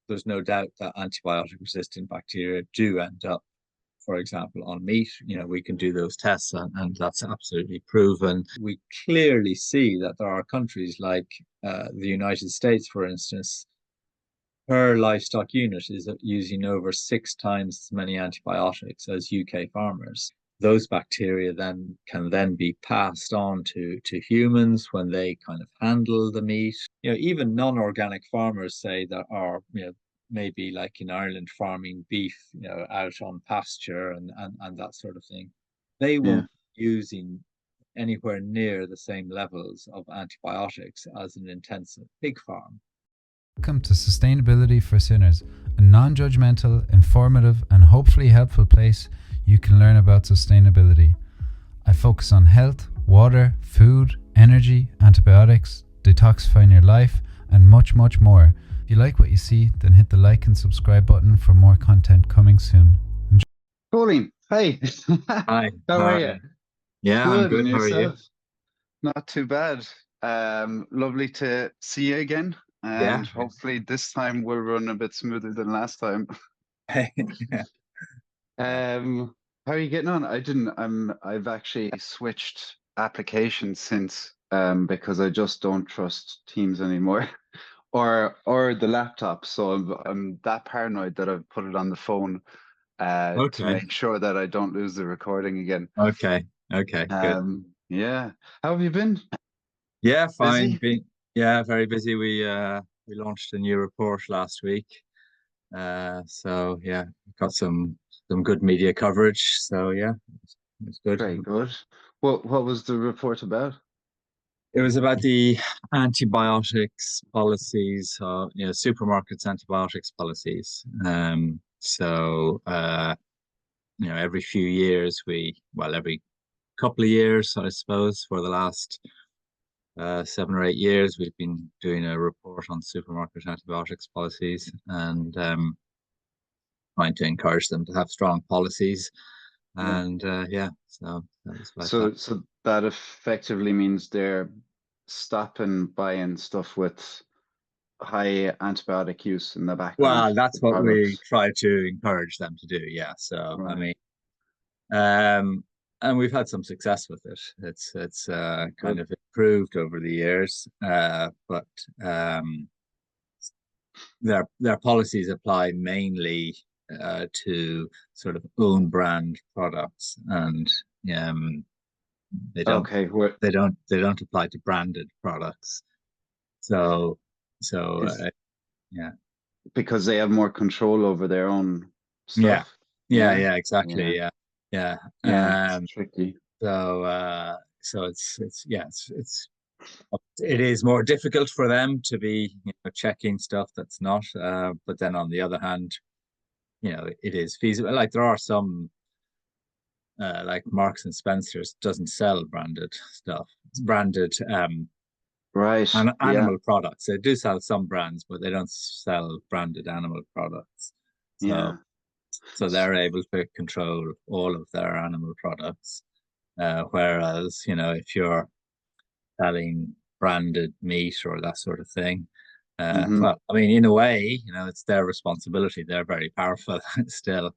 There's no doubt that antibiotic resistant bacteria do end up, for example, on meat. We can do those tests, and that's absolutely proven. We clearly see that there are countries like the United States, for instance, per livestock unit is using over 6 times as many antibiotics as UK farmers. Those bacteria can be passed on to humans when they kind of handle the meat. Even non-organic farmers say that are, maybe like in Ireland farming beef, out on pasture and that sort of thing. They Yeah. won't be using anywhere near the same levels of antibiotics as an intensive pig farm. Welcome to Sustainability for Sinners, a non-judgmental, informative and hopefully helpful place you can learn about sustainability. I focus on health, water, food, energy, antibiotics, detoxifying your life, and much, much more. If you like what you see, then hit the like and subscribe button for more content coming soon. Enjoy. Colin, hey. Hi. How are you? Yeah, I'm Good, good. and How are you? yourself? Not too bad. Lovely to see you again, Yeah. and hopefully this time we'll run a bit smoother than last time. Yeah. How are you getting on? I've actually switched applications since, because I just don't trust Teams anymore, or the laptop. So I'm that paranoid that I've put it on the phone, to Okay. make sure that I don't lose the recording again. Okay. Okay. Good. Yeah. How have you been? Yeah, fine. Busy? Yeah, very busy. We launched a new report last week. So yeah, got some good media coverage. So yeah, it's good. Very good. What was the report about? It was about the antibiotics policies, supermarkets antibiotics policies. Every few years every couple of years, I suppose, for the last 7 or 8 years, we've been doing a report on supermarket antibiotics policies and trying to encourage them to have strong policies. Yeah. And so that was about that. So that effectively means they're stopping buying stuff with high antibiotic use in the background, Well, that's the what we products. try to encourage them to do. Yeah. So, I Right. mean, um, and we've had some success with it. It's kind Good. of improved over the years, but their policies apply mainly to sort of own brand products, and um, they don't Okay. What they don't apply to branded products. So so is yeah. because they have more control over their own Yeah, stuff. yeah, Yeah. yeah, exactly. Yeah. Yeah, yeah. Yeah. It's tricky. So it is more difficult for them to be checking stuff that's not. But then on the other hand, it is feasible. Like there are some, like Marks and Spencers doesn't sell branded stuff. It's branded Right. Yeah. animal products. They do sell some brands, but they don't sell branded animal products. So Yeah. so they're able to control all of their animal products. Whereas, if you're selling branded meat or that sort of thing, Mm-hmm. well, I mean, in a way, it's their responsibility. They're very powerful still,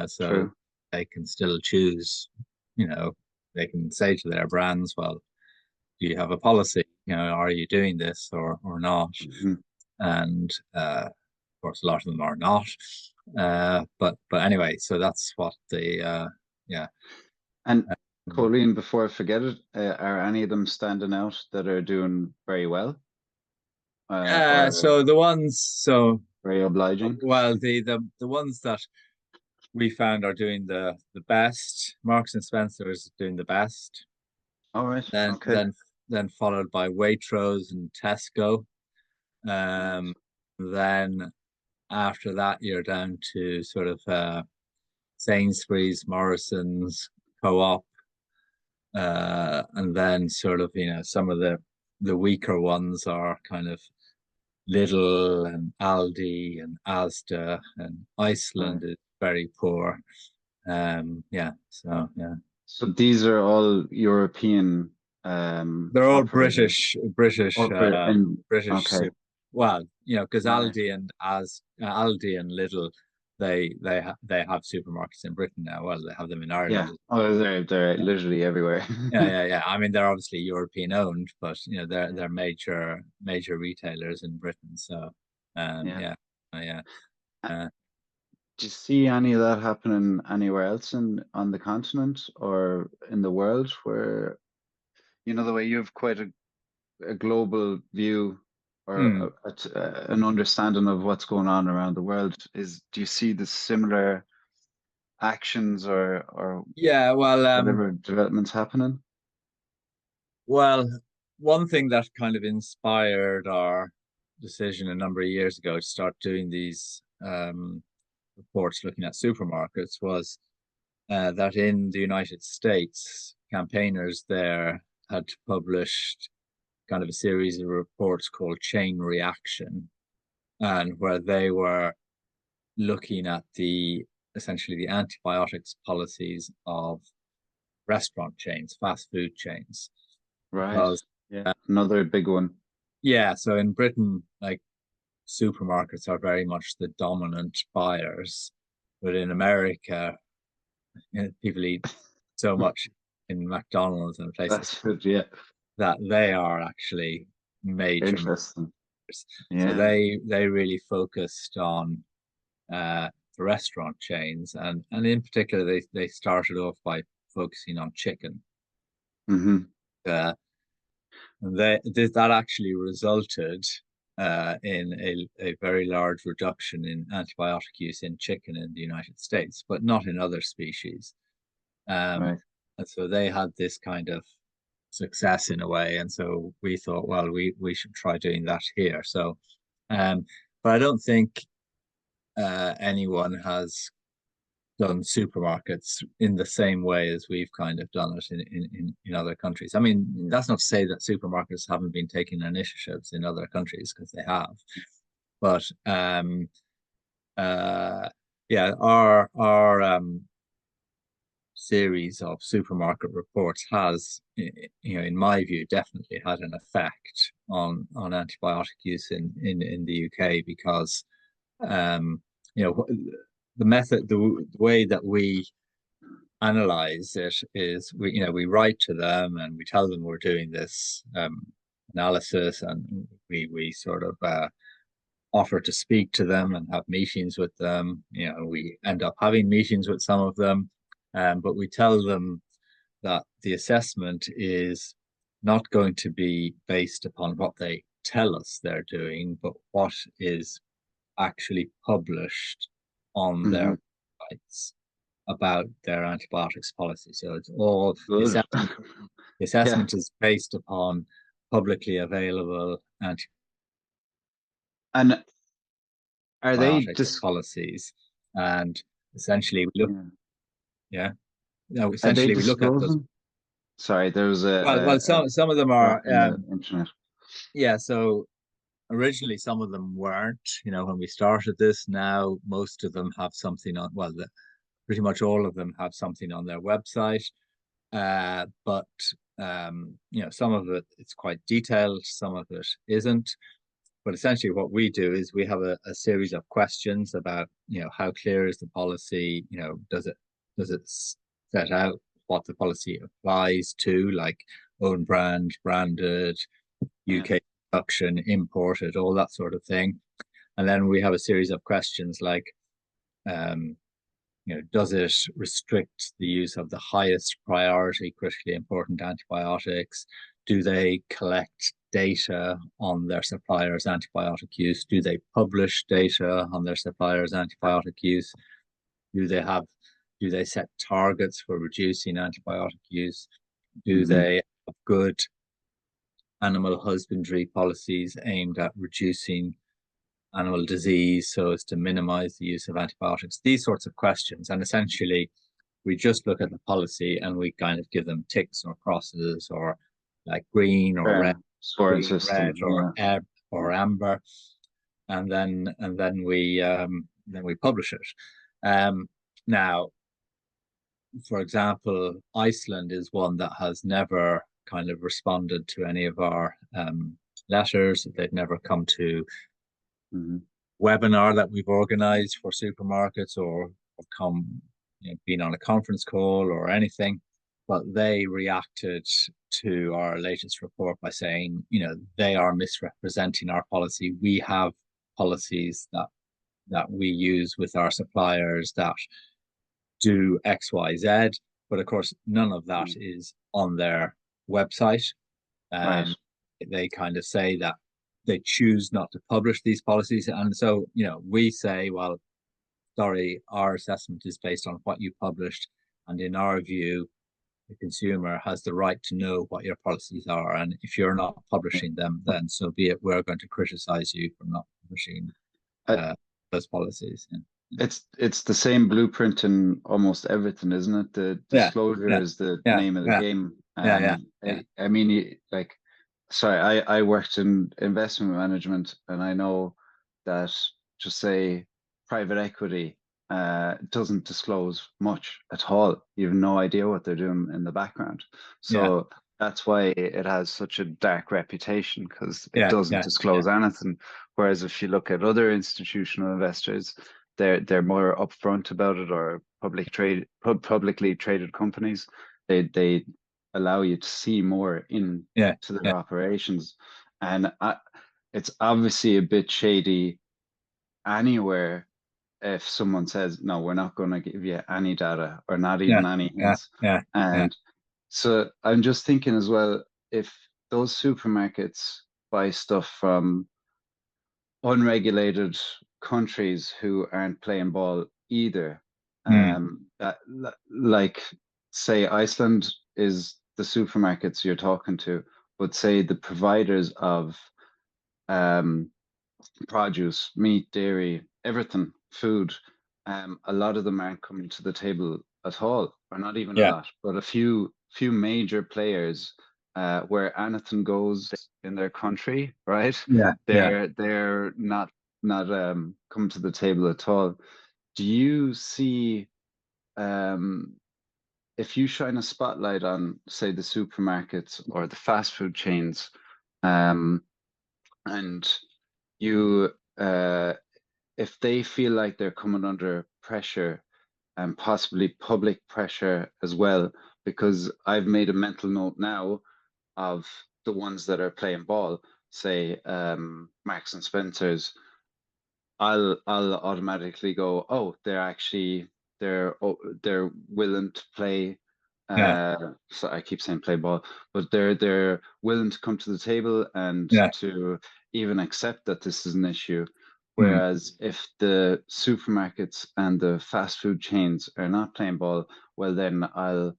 so True. they can still choose, you know, they can say to their brands, well, do you have a policy? Are you doing this or not? Mm-hmm. And of course, a lot of them are not. But anyway, so that's what the yeah. And Um, Colleen, before I forget it, are any of them standing out that are doing very well, or so the ones so very obliging? well the ones that we found are doing the best. Marks and Spencer is doing the best. All right. Then Okay. then then followed by Waitrose and Tesco. Right. Um, then after that you're down to sort of Sainsbury's, Morrison's, Co-op, and then sort of some of the weaker ones are kind of Lidl and Aldi and Asda, and Right. Iceland is very poor. Yeah, so yeah, So these are all European they're all operators, British, or Brit and British. okay. Well, because Right. Aldi and Lidl, they have supermarkets in Britain now. Well, they have them in Ireland Yeah. as Oh, they're well. literally everywhere. Yeah. I mean, they're obviously European owned, but Yeah. they're major retailers in Britain. So, Yeah. yeah, yeah. Uh, Uh, Do you see any of that happening anywhere else on the continent or in the world where, the way you have quite a global view hmm. or an understanding of what's going on around the world, do you see the similar actions or Yeah, whatever developments happening? well, one thing that kind of inspired our decision a number of years ago to start doing these reports looking at supermarkets was that in the United States, campaigners there had published kind of a series of reports called Chain Reaction, and where they were looking at essentially the antibiotics policies of restaurant chains, fast food chains, Right. because Yeah. Another big one. yeah, so in Britain, like supermarkets are very much the dominant buyers, but in America, people eat so much in McDonald's and places That's good. Yeah. that they are actually major Interesting. marketers. So Yeah. they really focused on the restaurant chains, and in particular, they started off by focusing on chicken. Hmm. Uh, and that actually resulted in a very large reduction in antibiotic use in chicken in the United States, but not in other species. Um, Right. and so they had this kind of success in a way, and so we thought, well, we should try doing that here. So, but I don't think anyone has done supermarkets in the same way as we've kind of done it in other countries. I mean, that's not to say that supermarkets haven't been taking initiatives in other countries, because they have. But uh, yeah, our series of supermarket reports has, in my view, definitely had an effect on antibiotic use in the UK, because um, you know the way that we analyze it is we write to them and we tell them we're doing this analysis, and we sort of offer to speak to them and have meetings with them. We end up having meetings with some of them, but we tell them that the assessment is not going to be based upon what they tell us they're doing, but what is actually published on Hmm. their websites about their antibiotics policy. So it's all the Good. assessment. The Yeah. assessment is based upon publicly available And are they antibiotics just policies, and essentially we look. yeah. Yeah, no, Are they essentially we look at those. disclosing? Sorry, there was Well, some of them drop are. in the internet. Yeah, so originally some of them weren't. When we started this, now most of them have something on. Well, pretty much all of them have something on their website. But some of it's quite detailed, some of it isn't. But essentially, what we do is we have a series of questions about, how clear is the policy? Does it set out what the policy applies to, like own brand, branded, Yeah. UK production, imported, all that sort of thing. And then we have a series of questions like, um, does it restrict the use of the highest priority critically important antibiotics? Do they collect data on their suppliers' antibiotic use? Do they publish data on their suppliers' antibiotic use? Do they set targets for reducing antibiotic use? Do Hmm. they have good animal husbandry policies aimed at reducing animal disease so as to minimize the use of antibiotics? These sorts of questions. And essentially, we just look at the policy and we kind of give them ticks or crosses, or like green or red, Scoring green, red, system. Yeah. or amber, and then we publish it. Now, for example, Iceland is one that has never kind of responded to any of our letters. They've never come to webinar that we've organized for supermarkets, or come, been on a conference call or anything, but they reacted to our latest report by saying, they are misrepresenting our policy. We have policies that we use with our suppliers that do X, Y, Z, but of course, none of that is on their website. Right. They kind of say that they choose not to publish these policies. And so, we say, well, sorry, our assessment is based on what you published. And in our view, the consumer has the right to know what your policies are. And if you're not publishing them, then so be it. We're going to criticize you for not publishing those policies. It's the same blueprint in almost everything, isn't it? The disclosure is the name of the game. I mean, like, sorry, I worked in investment management, and I know that, just say, private equity doesn't disclose much at all. You have no idea what they're doing in the background. So that's why it has such a dark reputation, because it doesn't disclose anything. Whereas if you look at other institutional investors, they're more upfront about it, or publicly traded companies. They allow you to see more into their operations, and it's obviously a bit shady anywhere if someone says, no, we're not going to give you any data, or not even any hints. So I'm just thinking as well, if those supermarkets buy stuff from unregulated countries who aren't playing ball either, like, say, Iceland is the supermarkets you're talking to, but say the providers of produce, meat, dairy, everything, food, a lot of them aren't coming to the table at all, or not even a lot, but a few major players, where anything goes in their country, right? They're not coming to the table at all. Do you see, if you shine a spotlight on, say, the supermarkets or the fast food chains, and you, if they feel like they're coming under pressure, and possibly public pressure as well, because I've made a mental note now of the ones that are playing ball, say, Marks and Spencer's, I'll automatically go, oh, they're willing to play. So I keep saying play ball, but they're willing to come to the table and to even accept that this is an issue. Whereas if the supermarkets and the fast food chains are not playing ball, well, then I'll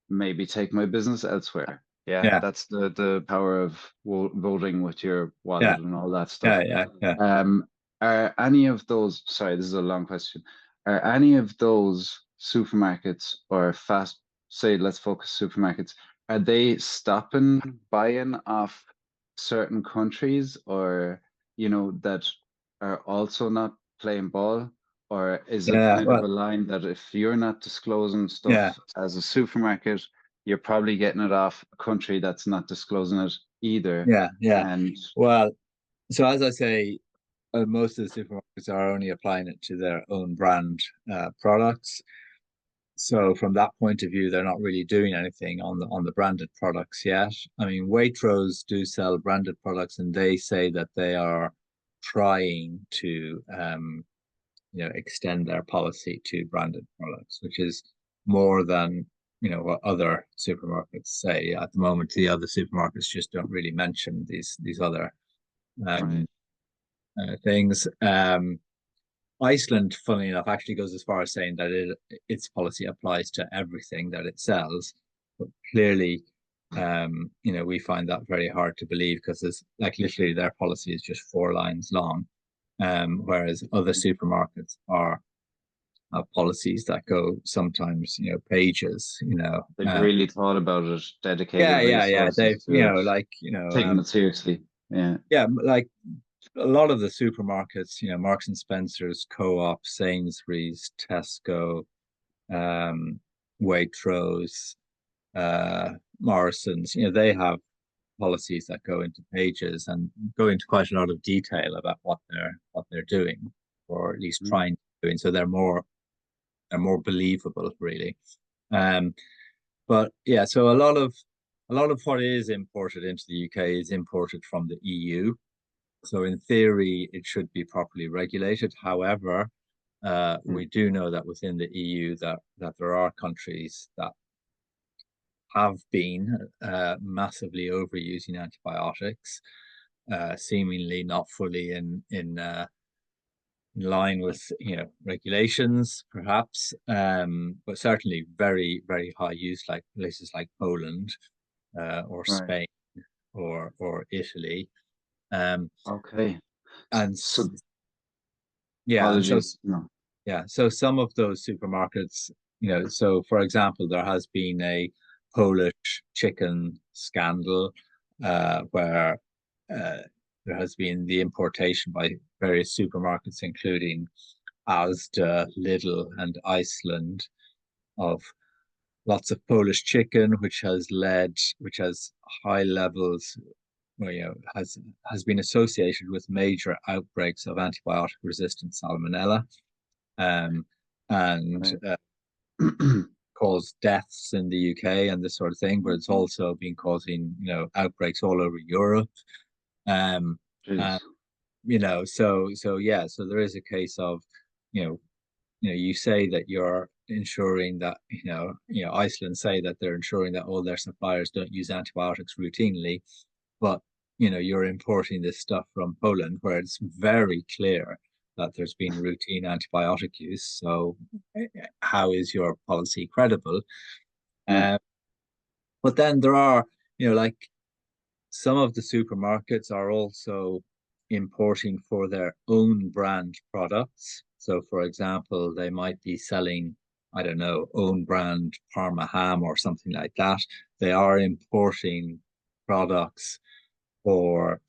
maybe take my business elsewhere. That's the power of voting with your wallet and all that stuff. Are any of those, sorry, this is a long question, are any of those supermarkets, or say, let's focus supermarkets, are they stopping buying off certain countries, or, that are also not playing ball? Or is it kind of a line that if you're not disclosing stuff as a supermarket, you're probably getting it off a country that's not disclosing it either? And well, so as I say, most of the supermarkets are only applying it to their own brand products. So from that point of view, they're not really doing anything on the branded products yet. I mean, Waitrose do sell branded products, and they say that they are trying to extend their policy to branded products, which is more than what other supermarkets say at the moment. The other supermarkets just don't really mention these other things. Iceland, funnily enough, actually goes as far as saying that its policy applies to everything that it sells. But clearly, we find that very hard to believe, because it's like literally their policy is just 4 lines long, whereas other supermarkets have policies that go sometimes pages. They've really thought about it, dedicated resources. They've taking it seriously. Like a lot of the supermarkets, Marks and Spencer's, Co-op, Sainsbury's, Tesco, Waitrose, Morrison's, they have policies that go into pages and go into quite a lot of detail about what they're doing, or at least trying to do. So they're more believable, really. But yeah, so a lot of what is imported into the UK is imported from the EU. So in theory, it should be properly regulated. However, we do know that within the EU that there are countries that have been massively overusing antibiotics, seemingly not fully in line with regulations, perhaps, but certainly very, very high use, like places like Poland or Spain or Italy. Okay. And so yeah, apologies. No. Yeah, so some of those supermarkets, so for example, there has been a Polish chicken scandal where there has been the importation by various supermarkets, including Asda, Lidl, and Iceland, of lots of Polish chicken, which has high levels, well, has been associated with major outbreaks of antibiotic-resistant salmonella. And caused deaths in the UK and this sort of thing, but it's also been causing outbreaks all over Europe. And so there is a case of you say that you're ensuring that Iceland say that they're ensuring that all their suppliers don't use antibiotics routinely, but you're importing this stuff from Poland where it's very clear that there's been routine antibiotic use. So how is your policy credible? But then there are, like some of the supermarkets are also importing for their own brand products. So for example, they might be selling, I don't know, own brand Parma ham or something like that. They are importing products for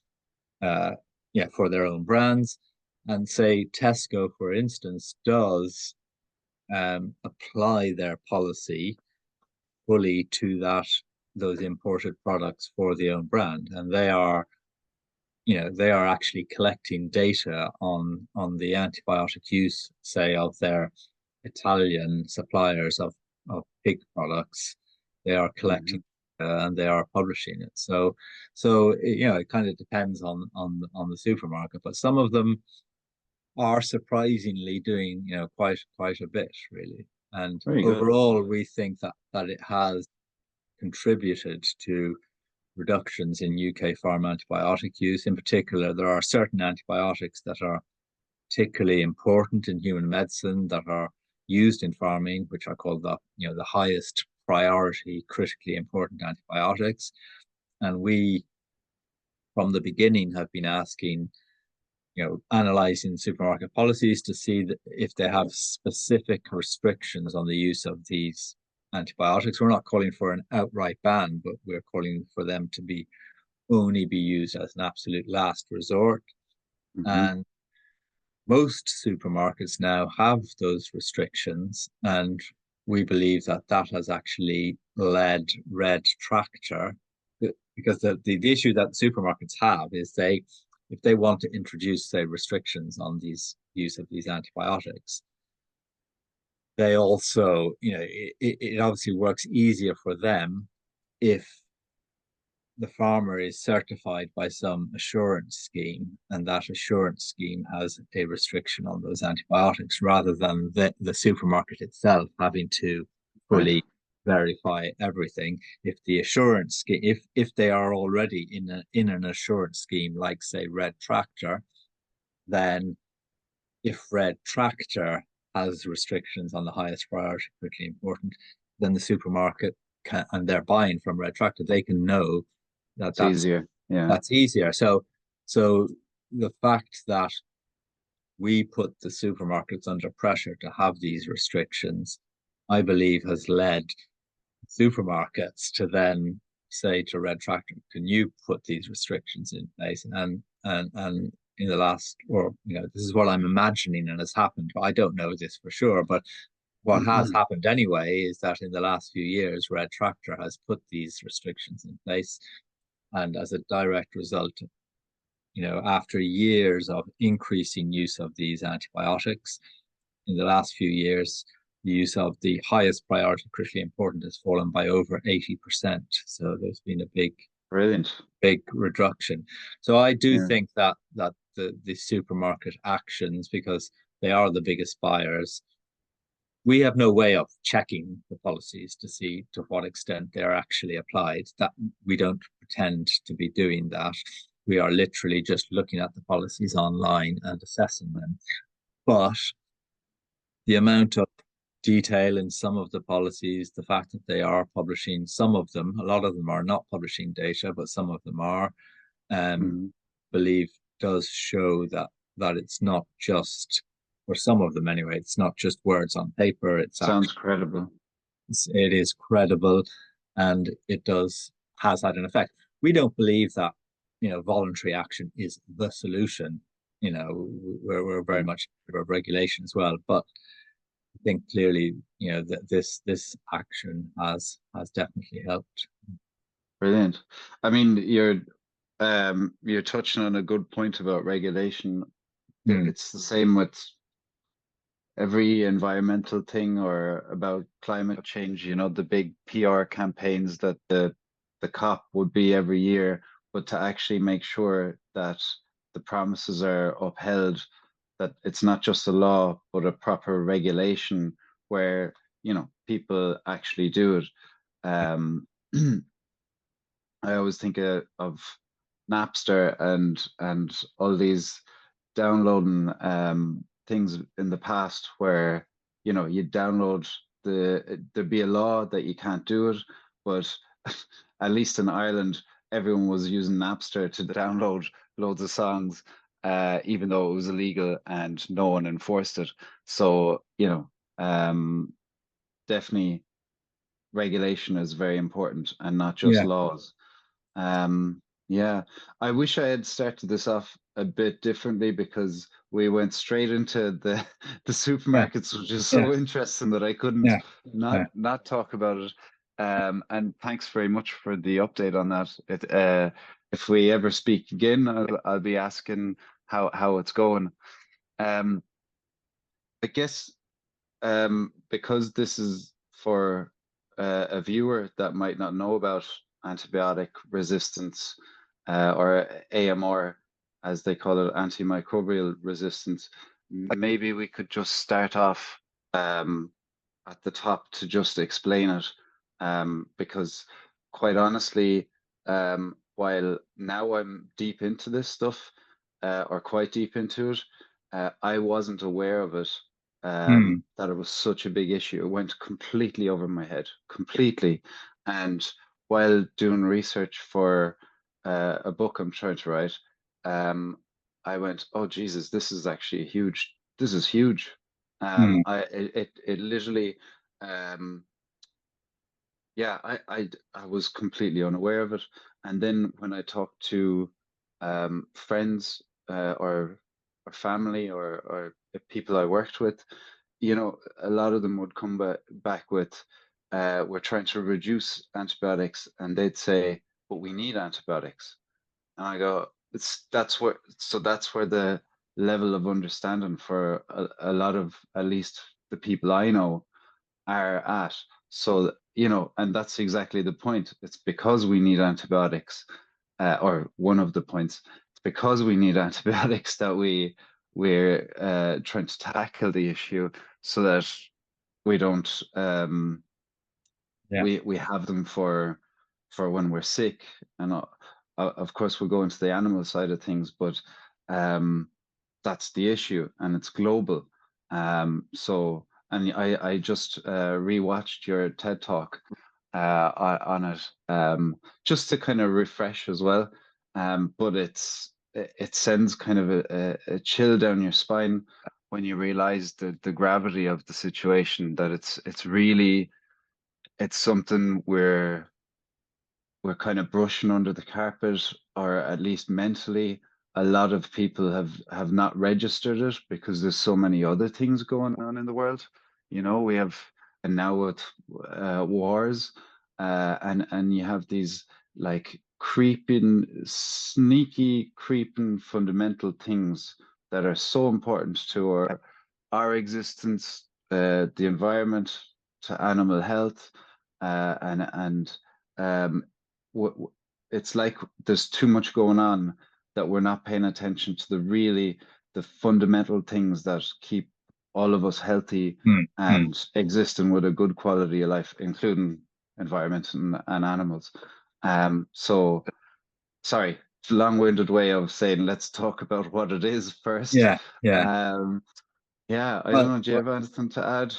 their own brands. And say Tesco, for instance, does apply their policy fully to those imported products for the own brand, and they are actually collecting data on the antibiotic use, say, of their Italian suppliers of pig products. They are collecting and they are publishing it. So it kind of depends on the supermarket, but some of them are surprisingly doing quite a bit, really. And overall, we think that it has contributed to reductions in UK farm antibiotic use. In particular, there are certain antibiotics that are particularly important in human medicine that are used in farming, which are called the highest priority, critically important antibiotics. And we, from the beginning, have been asking, analyzing supermarket policies to see if they have specific restrictions on the use of these antibiotics. We're not calling for an outright ban, but we're calling for them to only be used as an absolute last resort. And most supermarkets now have those restrictions, and we believe that has actually led Red Tractor, because the issue that supermarkets have is if they want to introduce, say, restrictions on these use of these antibiotics, they also, it obviously works easier for them if the farmer is certified by some assurance scheme, and that assurance scheme has a restriction on those antibiotics, rather than the supermarket itself having to fully verify everything. If the assurance scheme, if they are already in an assurance scheme, like say Red Tractor, then if Red Tractor has restrictions on the highest priority, critically important, then the supermarket and they're buying from Red Tractor, they can know that's easier. Yeah, that's easier. So the fact that we put the supermarkets under pressure to have these restrictions, I believe, has led supermarkets to then say to Red Tractor, can you put these restrictions in place? And in the last, or this is what I'm imagining and has happened, but I don't know this for sure, but what has happened anyway is that in the last few years, Red Tractor has put these restrictions in place. And as a direct result, after years of increasing use of these antibiotics, in the last few years, the use of the highest priority critically important has fallen by over 80%. So there's been a big reduction. So I do think that the supermarket actions, because they are the biggest buyers, we have no way of checking the policies to see to what extent they're actually applied. That we don't pretend to be doing that. We are literally just looking at the policies online and assessing them. But the amount of detail in some of the policies, the fact that they are publishing, some of them, a lot of them are not publishing data, but some of them are, believe does show that it's not just, for some of them anyway, it's not just words on paper. It sounds credible. It is credible, and it has had an effect. We don't believe that voluntary action is the solution. We're very much in favor of regulation as well, but I think clearly that this action has definitely helped. Brilliant. I mean, you're touching on a good point about regulation. It's the same with every environmental thing or about climate change, the big PR campaigns that the COP would be every year, but to actually make sure that the promises are upheld, that it's not just a law, but a proper regulation where, people actually do it. I always think of Napster and all these downloading things in the past where you download there'd be a law that you can't do it, but at least in Ireland everyone was using Napster to download loads of songs, even though it was illegal and no one enforced it. So definitely regulation is very important and not just laws. Yeah, I wish I had started this off a bit differently because we went straight into the supermarkets, which is so interesting that I couldn't not talk about it. And thanks very much for the update on that. If we ever speak again, I'll be asking how it's going. I guess because this is for a viewer that might not know about antibiotic resistance, or AMR, as they call it, antimicrobial resistance, maybe we could just start off at the top to just explain it, because quite honestly, while now I'm deep into this stuff, or quite deep into it, I wasn't aware of it, that it was such a big issue. It went completely over my head, completely. And while doing research for a book I'm trying to write, I went, oh Jesus, this is actually huge. This is huge. It literally, yeah, I was completely unaware of it. And then when I talked to friends, or family, or people I worked with, a lot of them would come back with, we're trying to reduce antibiotics, and they'd say, but we need antibiotics. And I go, that's where the level of understanding for a lot of, at least the people I know, are at. So, and that's exactly the point. It's because we need antibiotics, or one of the points. It's because we need antibiotics that we're trying to tackle the issue, so that we don't we have them for when we're sick. And of course we'll go into the animal side of things, but that's the issue, and it's global. So, and I just rewatched your TED talk on it, just to kind of refresh as well. But it sends kind of a chill down your spine when you realize the gravity of the situation, that it's really, it's something we're kind of brushing under the carpet, or at least mentally. A lot of people have not registered it because there's so many other things going on in the world. We have, and now with wars, and you have these like sneaky creeping fundamental things that are so important to our existence, the environment, to animal health, and it's like there's too much going on that we're not paying attention to the fundamental things that keep all of us healthy and existing with a good quality of life, including environment and animals. So sorry, long-winded way of saying let's talk about what it is first. Yeah, yeah. Yeah, I don't know, do you have anything to add?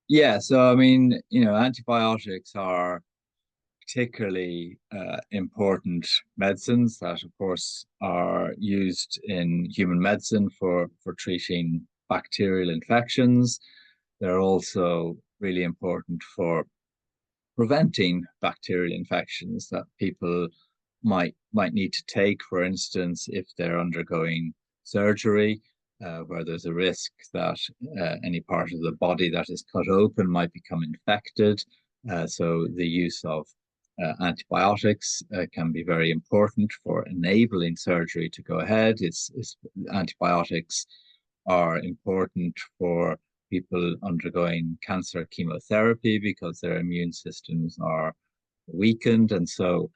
Yeah, so I mean, antibiotics are particularly important medicines that, of course, are used in human medicine for treating bacterial infections. They're also really important for preventing bacterial infections that people might need to take, for instance, if they're undergoing surgery, where there's a risk that any part of the body that is cut open might become infected. So the use of antibiotics can be very important for enabling surgery to go ahead. Antibiotics are important for people undergoing cancer chemotherapy because their immune systems are weakened. And so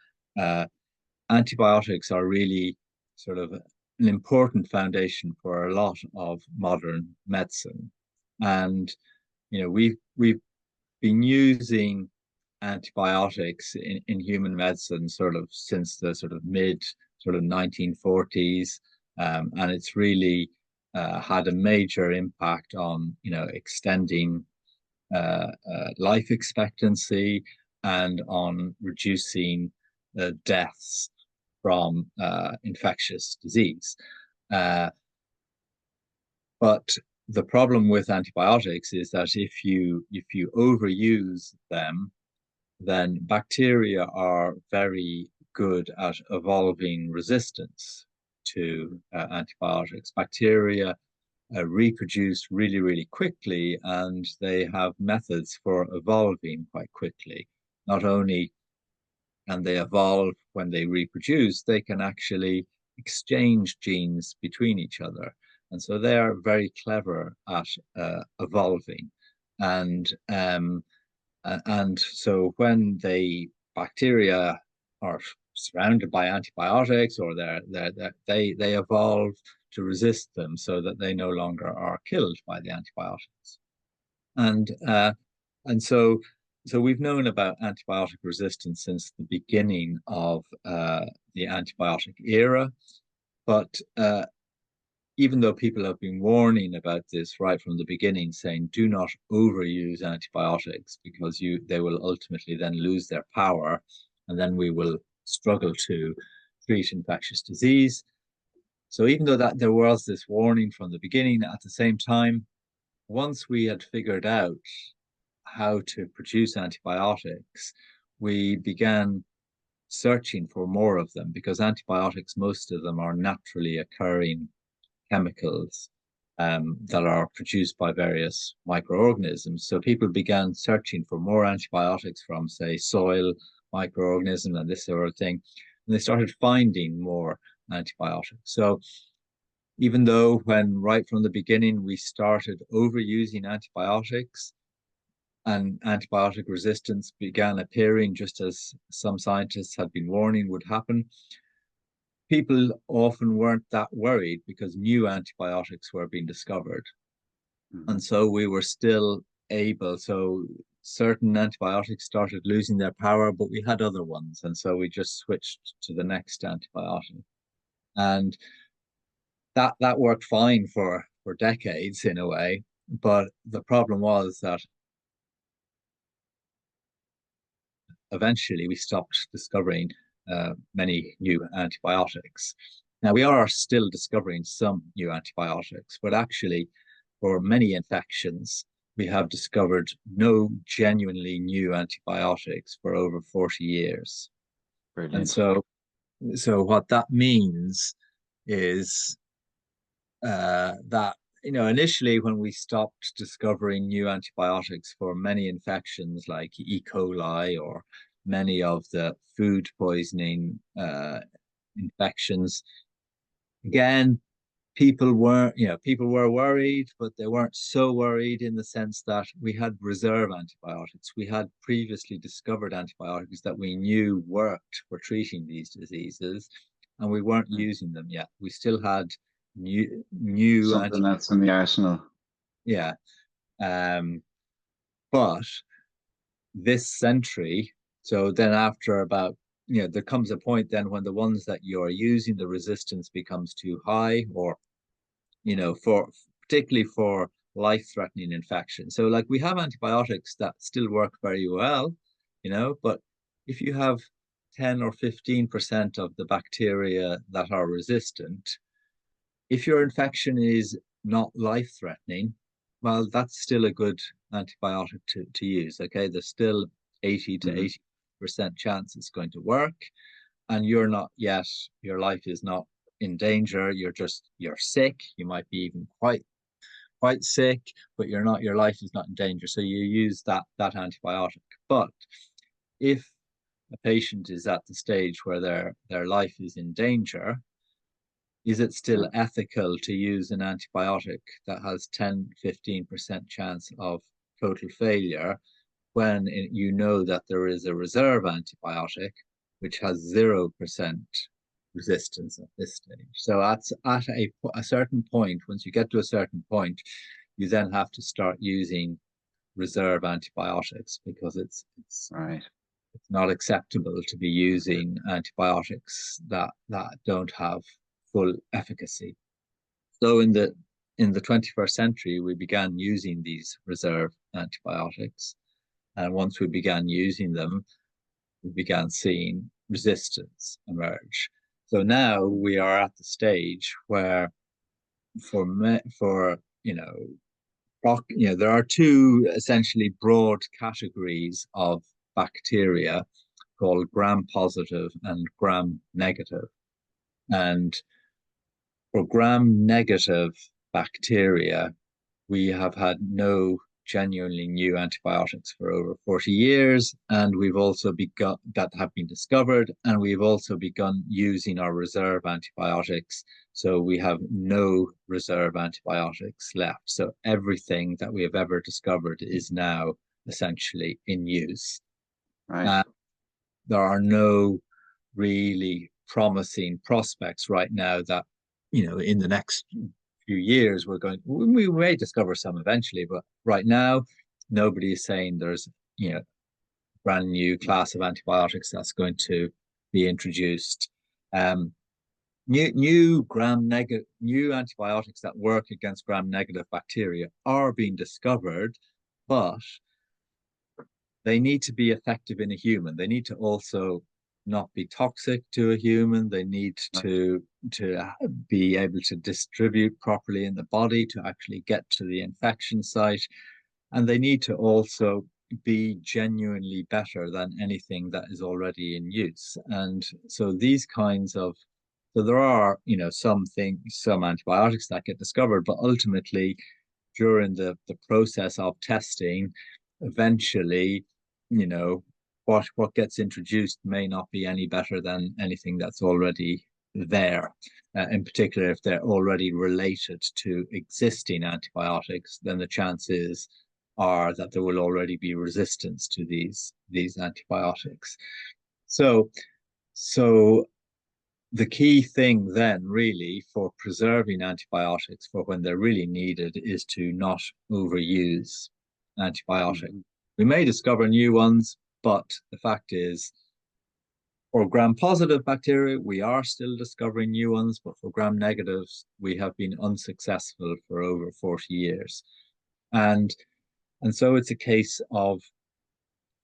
antibiotics are really sort of an important foundation for a lot of modern medicine. And, we've been using antibiotics in human medicine sort of since the sort of mid 1940s. And it's really had a major impact on, extending life expectancy and on reducing deaths from infectious disease. But the problem with antibiotics is that if you overuse them, then bacteria are very good at evolving resistance to antibiotics. Bacteria reproduce really, really quickly, and they have methods for evolving quite quickly. Not only can they evolve when they reproduce, they can actually exchange genes between each other. And so they are very clever at evolving. And so when the bacteria are surrounded by antibiotics, or they evolve to resist them so that they no longer are killed by the antibiotics. And so we've known about antibiotic resistance since the beginning of the antibiotic era, but even though people have been warning about this right from the beginning, saying do not overuse antibiotics because they will ultimately then lose their power, and then we will struggle to treat infectious disease. So even though that there was this warning from the beginning, at the same time, once we had figured out how to produce antibiotics, we began searching for more of them, because antibiotics, most of them are naturally occurring chemicals that are produced by various microorganisms. So people began searching for more antibiotics from, say, soil microorganisms and this sort of thing, and they started finding more antibiotics. So even though when right from the beginning we started overusing antibiotics and antibiotic resistance began appearing, just as some scientists had been warning would happen, people often weren't that worried because new antibiotics were being discovered. And so we were still able, so certain antibiotics started losing their power, but we had other ones. And so we just switched to the next antibiotic. And that worked fine for decades in a way. But the problem was that eventually we stopped discovering many new antibiotics. Now, we are still discovering some new antibiotics, but actually, for many infections, we have discovered no genuinely new antibiotics for over 40 years. Brilliant. And so what that means is that, initially when we stopped discovering new antibiotics for many infections like E. coli or many of the food poisoning infections. Again, people were worried, but they weren't so worried in the sense that we had reserve antibiotics. We had previously discovered antibiotics that we knew worked for treating these diseases, and we weren't using them yet. We still had new something that's in the arsenal. Yeah. But this century, so then after about, there comes a point then when the ones that you're using, the resistance becomes too high, or particularly for life-threatening infection. So like we have antibiotics that still work very well, but if you have 10 or 15% of the bacteria that are resistant, if your infection is not life-threatening, well, that's still a good antibiotic to use. Okay, there's still 80 to 80% chance it's going to work, and your life is not in danger. You're sick. You might be even quite sick, but your life is not in danger. So you use that antibiotic. But if a patient is at the stage where their life is in danger, is it still ethical to use an antibiotic that has 10-15% chance of total failure when you know that there is a reserve antibiotic which has 0% resistance at this stage? So at a certain point, once you get to a certain point, you then have to start using reserve antibiotics, because it's right. It's not acceptable to be using antibiotics that don't have full efficacy. So in the 21st century, we began using these reserve antibiotics, and once we began using them, we began seeing resistance emerge. So now we are at the stage where, there are two essentially broad categories of bacteria called gram-positive and gram-negative. And for gram-negative bacteria, we have had no genuinely new antibiotics for over 40 years, and we've also begun that have been discovered, and we've also begun using our reserve antibiotics. So we have no reserve antibiotics left. So everything that we have ever discovered is now essentially in use. Right. There are no really promising prospects right now that, in the next few years we may discover some eventually, but right now nobody is saying there's brand new class of antibiotics that's going to be introduced. New antibiotics that work against gram-negative bacteria are being discovered, but they need to be effective in a human. They need to also not be toxic to a human. They need to be able to distribute properly in the body to actually get to the infection site. And they need to also be genuinely better than anything that is already in use. And so there are, some antibiotics that get discovered, but ultimately during the process of testing, eventually, what gets introduced may not be any better than anything that's already there. In particular, if they're already related to existing antibiotics, then the chances are that there will already be resistance to these antibiotics. So the key thing then really for preserving antibiotics for when they're really needed is to not overuse antibiotics. We may discover new ones, but the fact is, for gram-positive bacteria, we are still discovering new ones, but for gram-negatives, we have been unsuccessful for over 40 years. And so it's a case of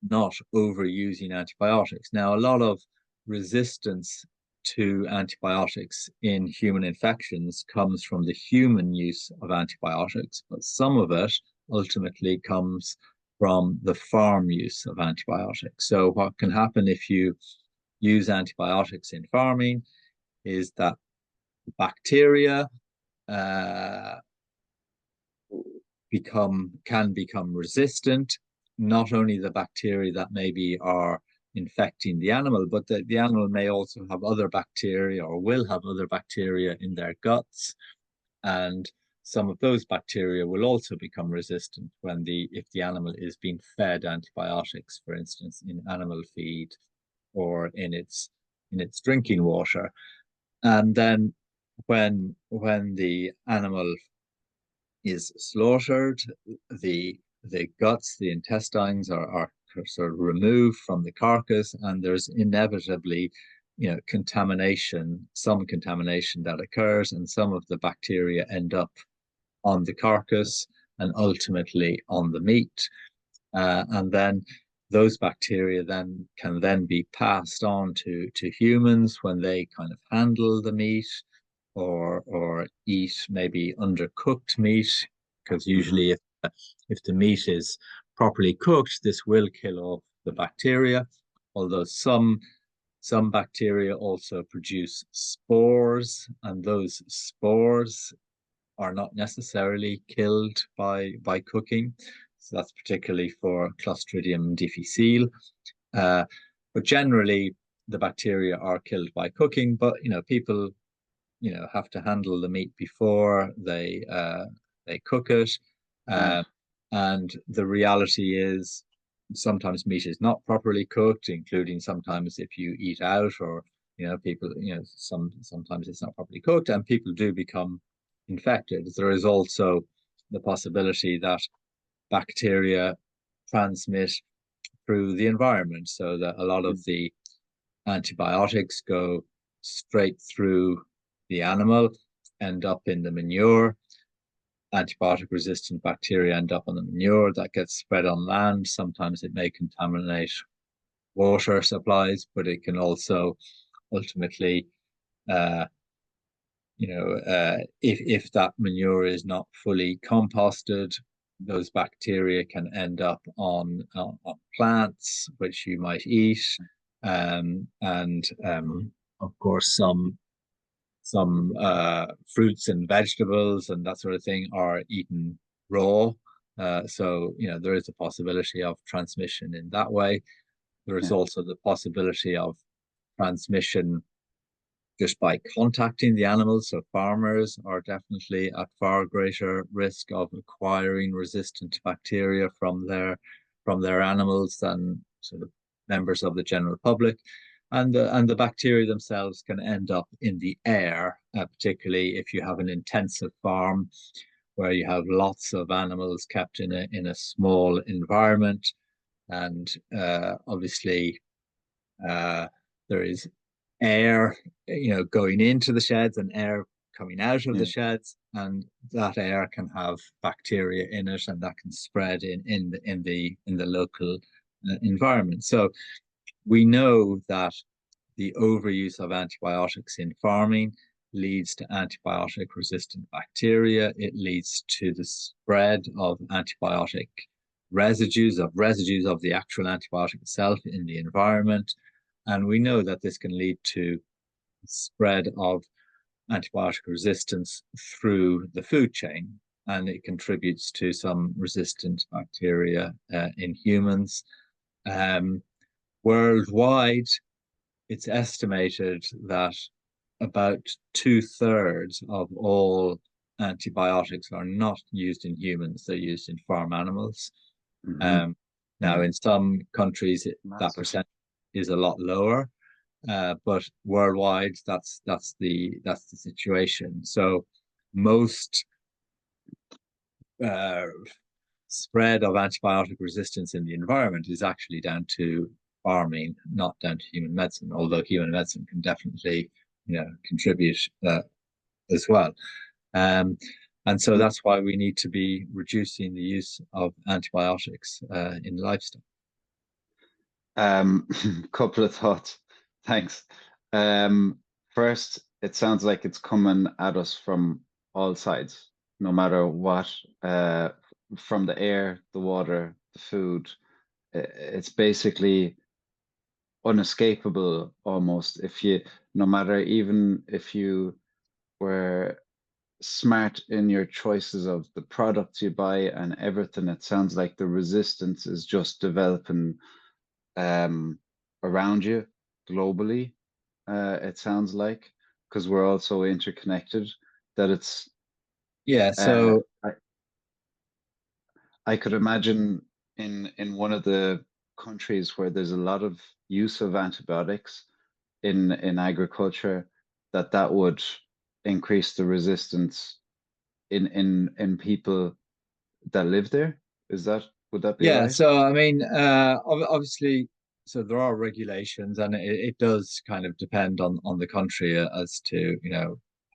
not overusing antibiotics. Now, a lot of resistance to antibiotics in human infections comes from the human use of antibiotics, but some of it ultimately comes from the farm use of antibiotics. So what can happen if you use antibiotics in farming is that bacteria can become resistant. Not only the bacteria that maybe are infecting the animal, but the animal may also have other bacteria or will have other bacteria in their guts, and some of those bacteria will also become resistant if the animal is being fed antibiotics, for instance, in animal feed or in its drinking water. And then when the animal is slaughtered, the guts, the intestines are sort of removed from the carcass, and there's inevitably, contamination, some contamination that occurs, and some of the bacteria end up on the carcass and ultimately on the meat. And then those bacteria can be passed on to humans when they kind of handle the meat or eat maybe undercooked meat, because usually if the meat is properly cooked, this will kill off the bacteria, although some bacteria also produce spores, and those spores are not necessarily killed by cooking. So that's particularly for Clostridium difficile. But generally, the bacteria are killed by cooking. But people have to handle the meat before they cook it. And the reality is sometimes meat is not properly cooked, including sometimes if you eat out, or people, sometimes it's not properly cooked and people do become infected. There is also the possibility that bacteria transmit through the environment, so that a lot of the antibiotics go straight through the animal, end up in the manure. Antibiotic resistant bacteria end up on the manure that gets spread on land. Sometimes it may contaminate water supplies, but it can also ultimately, if that manure is not fully composted, those bacteria can end up on plants which you might eat, and of course some fruits and vegetables and that sort of thing are eaten raw. So there is a possibility of transmission in that way. There is also the possibility of transmission just by contacting the animals. So farmers are definitely at far greater risk of acquiring resistant bacteria from their animals than sort of members of the general public. And the bacteria themselves can end up in the air, particularly if you have an intensive farm where you have lots of animals kept in a small environment. And obviously there is air, going into the sheds and air coming out of the sheds, and that air can have bacteria in it, and that can spread in the local environment. So we know that the overuse of antibiotics in farming leads to antibiotic resistant bacteria. It leads to the spread of antibiotic residues of the actual antibiotic itself in the environment. And we know that this can lead to spread of antibiotic resistance through the food chain, and it contributes to some resistant bacteria in humans. Worldwide, it's estimated that about 2/3 of all antibiotics are not used in humans, they're used in farm animals. Now, in some countries, that percent is a lot lower, but worldwide, that's the situation. So most spread of antibiotic resistance in the environment is actually down to farming, not down to human medicine, although human medicine can definitely contribute as well. And so that's why we need to be reducing the use of antibiotics in livestock. Couple of thoughts. Thanks. First, it sounds like it's coming at us from all sides, no matter what, from the air, the water, the food. It's basically unescapable almost. No matter, even if you were smart in your choices of the products you buy and everything, it sounds like the resistance is just developing around you globally. It sounds like, because we're all so interconnected that it's. Yeah. Uh, So I, I could imagine in one of the countries where there's a lot of use of antibiotics in agriculture, that would increase the resistance in people that live there. Would that be yeah. right? So I mean, obviously, so there are regulations, and it does kind of depend on the country as to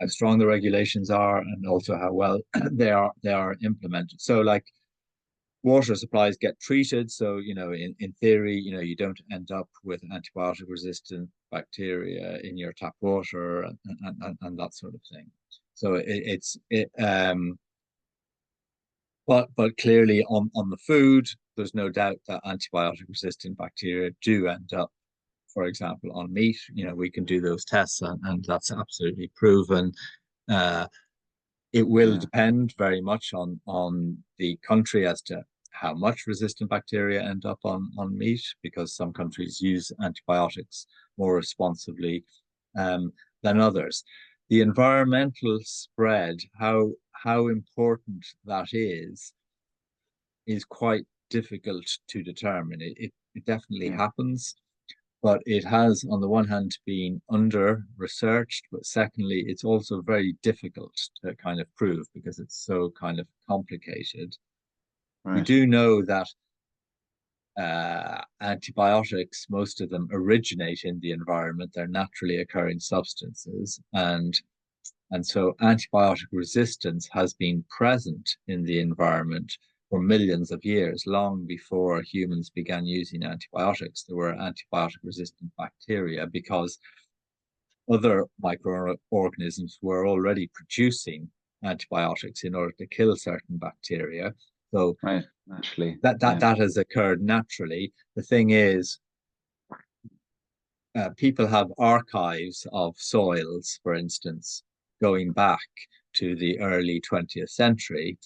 how strong the regulations are, and also how well they are implemented. So like water supplies get treated. So, in theory, you don't end up with antibiotic resistant bacteria in your tap water and that sort of thing. So but clearly on the food, there's no doubt that antibiotic resistant bacteria do end up, for example, on meat. We can do those tests and that's absolutely proven. Uh, it will Yeah. depend very much on the country as to how much resistant bacteria end up on meat, because some countries use antibiotics more responsibly than others. The environmental spread, how important that is quite difficult to determine. It definitely Yeah. happens, but it has, on the one hand, been under researched, but secondly, it's also very difficult to kind of prove because it's so kind of complicated. We Right. do know that antibiotics, most of them originate in the environment. They're naturally occurring substances, and so antibiotic resistance has been present in the environment for millions of years. Long before humans began using antibiotics, there were antibiotic resistant bacteria because other microorganisms were already producing antibiotics in order to kill certain bacteria. So Right. Naturally. that that Yeah. that has occurred naturally. The thing is, people have archives of soils, for instance, going back to the early 20th century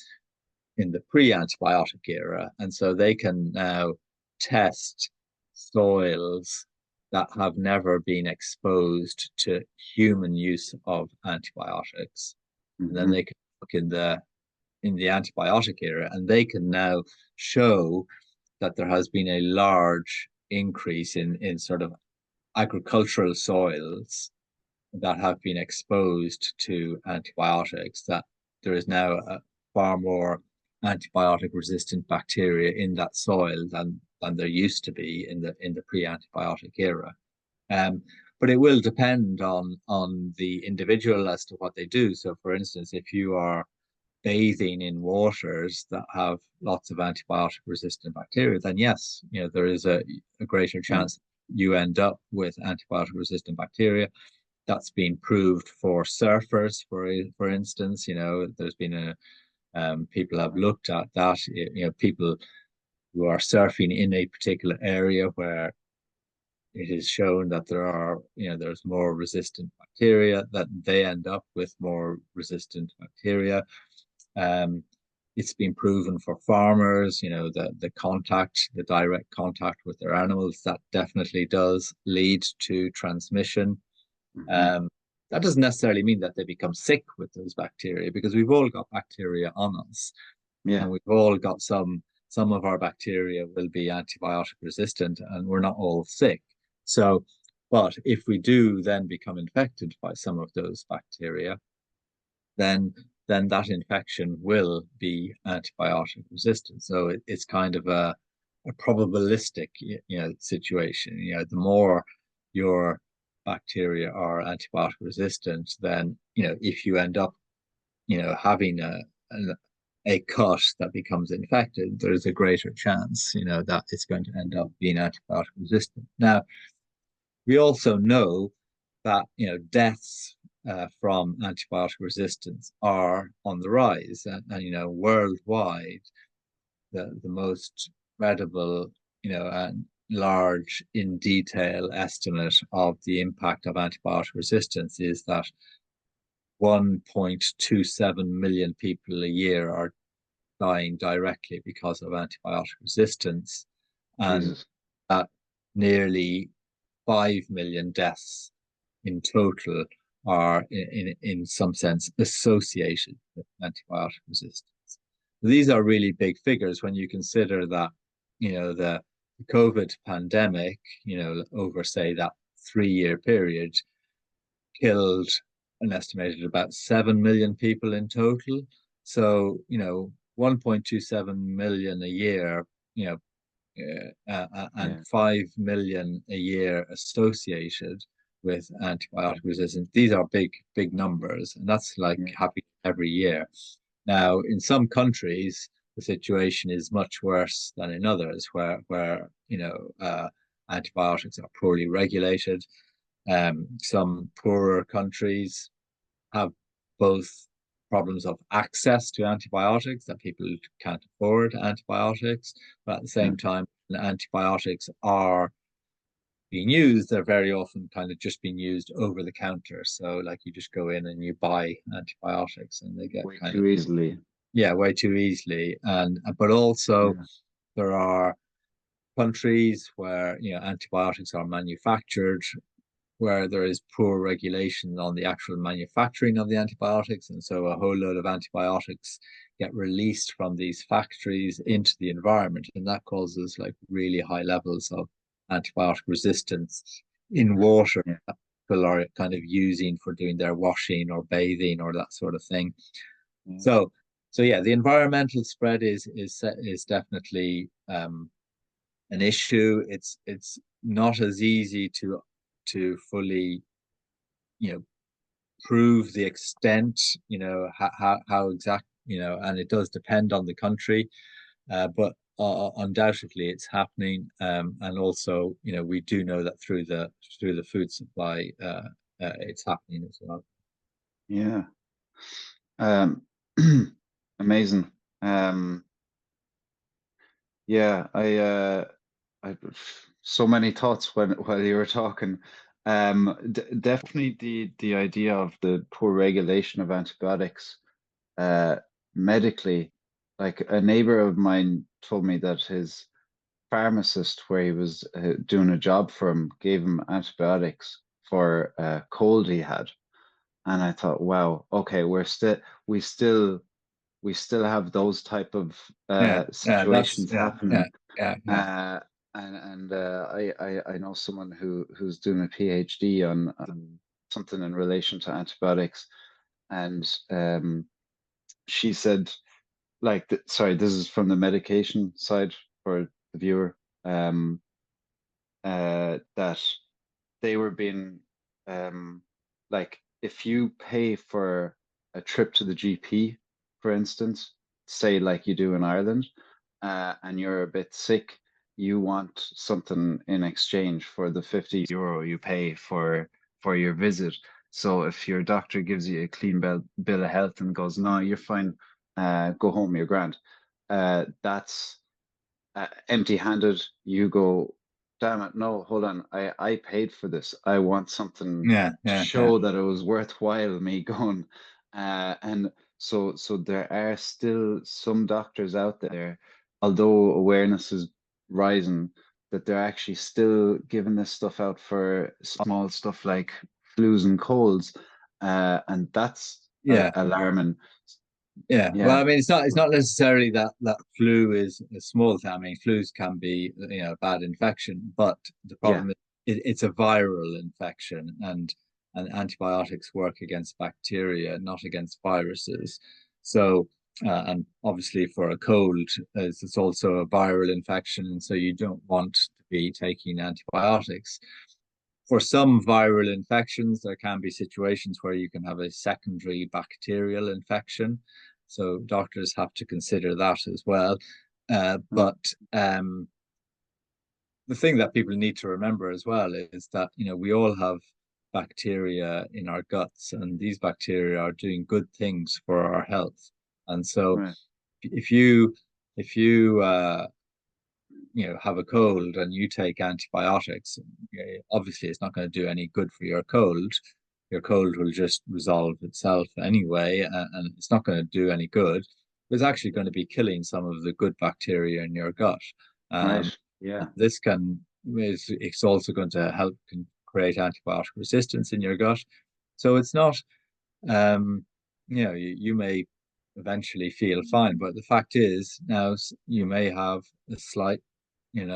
in the pre-antibiotic era, and so they can now test soils that have never been exposed to human use of antibiotics, and then Hmm. they can look in the antibiotic era, and they can now show that there has been a large increase in sort of agricultural soils that have been exposed to antibiotics, that there is now far more antibiotic resistant bacteria in that soil than there used to be in the pre-antibiotic era. Um, but it will depend on the individual as to what they do. So, for instance, if you are bathing in waters that have lots of antibiotic resistant bacteria, then yes, there is a greater Yeah. chance you end up with antibiotic resistant bacteria. That's been proved for surfers, for instance. There's been people have looked at that. People who are surfing in a particular area where it is shown that there's more resistant bacteria, that they end up with more resistant bacteria. Um, it's been proven for farmers, the direct contact with their animals, that definitely does lead to transmission. Hmm. Um, that doesn't necessarily mean that they become sick with those bacteria, because we've all got bacteria on us, Yeah. and we've all got some of our bacteria will be antibiotic resistant, and we're not all sick. So, but if we do then become infected by some of those bacteria, then that infection will be antibiotic resistant. So it's kind of a probabilistic situation. The more your bacteria are antibiotic resistant, then if you end up having a cut that becomes infected, there's a greater chance that it's going to end up being antibiotic resistant. Now, we also know that deaths from antibiotic resistance are on the rise, and worldwide, the most credible and large in detail estimate of the impact of antibiotic resistance is that 1.27 million people a year are dying directly because of antibiotic resistance, and Jesus. that nearly 5 million deaths in total are in some sense associated with antibiotic resistance. These are really big figures when you consider that, the COVID pandemic, over say that 3-year period killed an estimated about 7 million people in total. So, 1.27 million a year, and 5 million a year associated with antibiotic resistance. These are big numbers, and that's happening every year. Now, in some countries, the situation is much worse than in others, where antibiotics are poorly regulated. Some poorer countries have both problems of access to antibiotics, that people can't afford antibiotics, but at the same time, when antibiotics are being used, they're very often kind of just being used over the counter. So you just go in and you buy antibiotics and they get way too easily. Yeah, way too easily. But also there are countries where antibiotics are manufactured where there is poor regulation on the actual manufacturing of the antibiotics, and so a whole load of antibiotics get released from these factories into the environment, and that causes really high levels of antibiotic resistance in water that people are kind of using for doing their washing or bathing or that sort of thing. So yeah, the environmental spread is definitely an issue. It's not as easy to fully, prove the extent, how exact, and it does depend on the country, but undoubtedly it's happening, and also, we do know that through the food supply, it's happening as well. Yeah. Amazing. Yeah, I so many thoughts while you were talking. Definitely the idea of the poor regulation of antibiotics medically. Like a neighbor of mine told me that his pharmacist, where he was doing a job for him, gave him antibiotics for a cold he had. And I thought, wow, okay, we still have those type of situations happening. And I know someone who's doing a PhD on something in relation to antibiotics, and she said, sorry, this is from the medication side for the viewer, that they were being if you pay for a trip to the GP, for instance, say like you do in Ireland, and you're a bit sick, you want something in exchange for the €50 you pay for your visit. So if your doctor gives you a clean bill of health and goes, no, you're fine, go home, you're grand, that's empty-handed. You go, damn it, no, hold on, I paid for this. I want something to show that it was worthwhile me going. And so there are still some doctors out there, although awareness is rising, that they're actually still giving this stuff out for small stuff like flus and colds, and that's alarming. Yeah. Well, I mean, it's not necessarily that flu is a small thing. I mean, flus can be, a bad infection, but the problem is it's a viral infection, and antibiotics work against bacteria, not against viruses. So, and obviously for a cold, it's also a viral infection, and so you don't want to be taking antibiotics. For some viral infections, there can be situations where you can have a secondary bacterial infection. So doctors have to consider that as well. But the thing that people need to remember as well is that, we all have bacteria in our guts, and these bacteria are doing good things for our health. And so if you have a cold and you take antibiotics, obviously it's not going to do any good for your cold. Your cold will just resolve itself anyway, and it's not going to do any good. It's actually going to be killing some of the good bacteria in your gut. Right. Yeah. This can it's also going to help create antibiotic resistance in your gut. So it's not, you may eventually feel fine, but the fact is now you may have a slight, you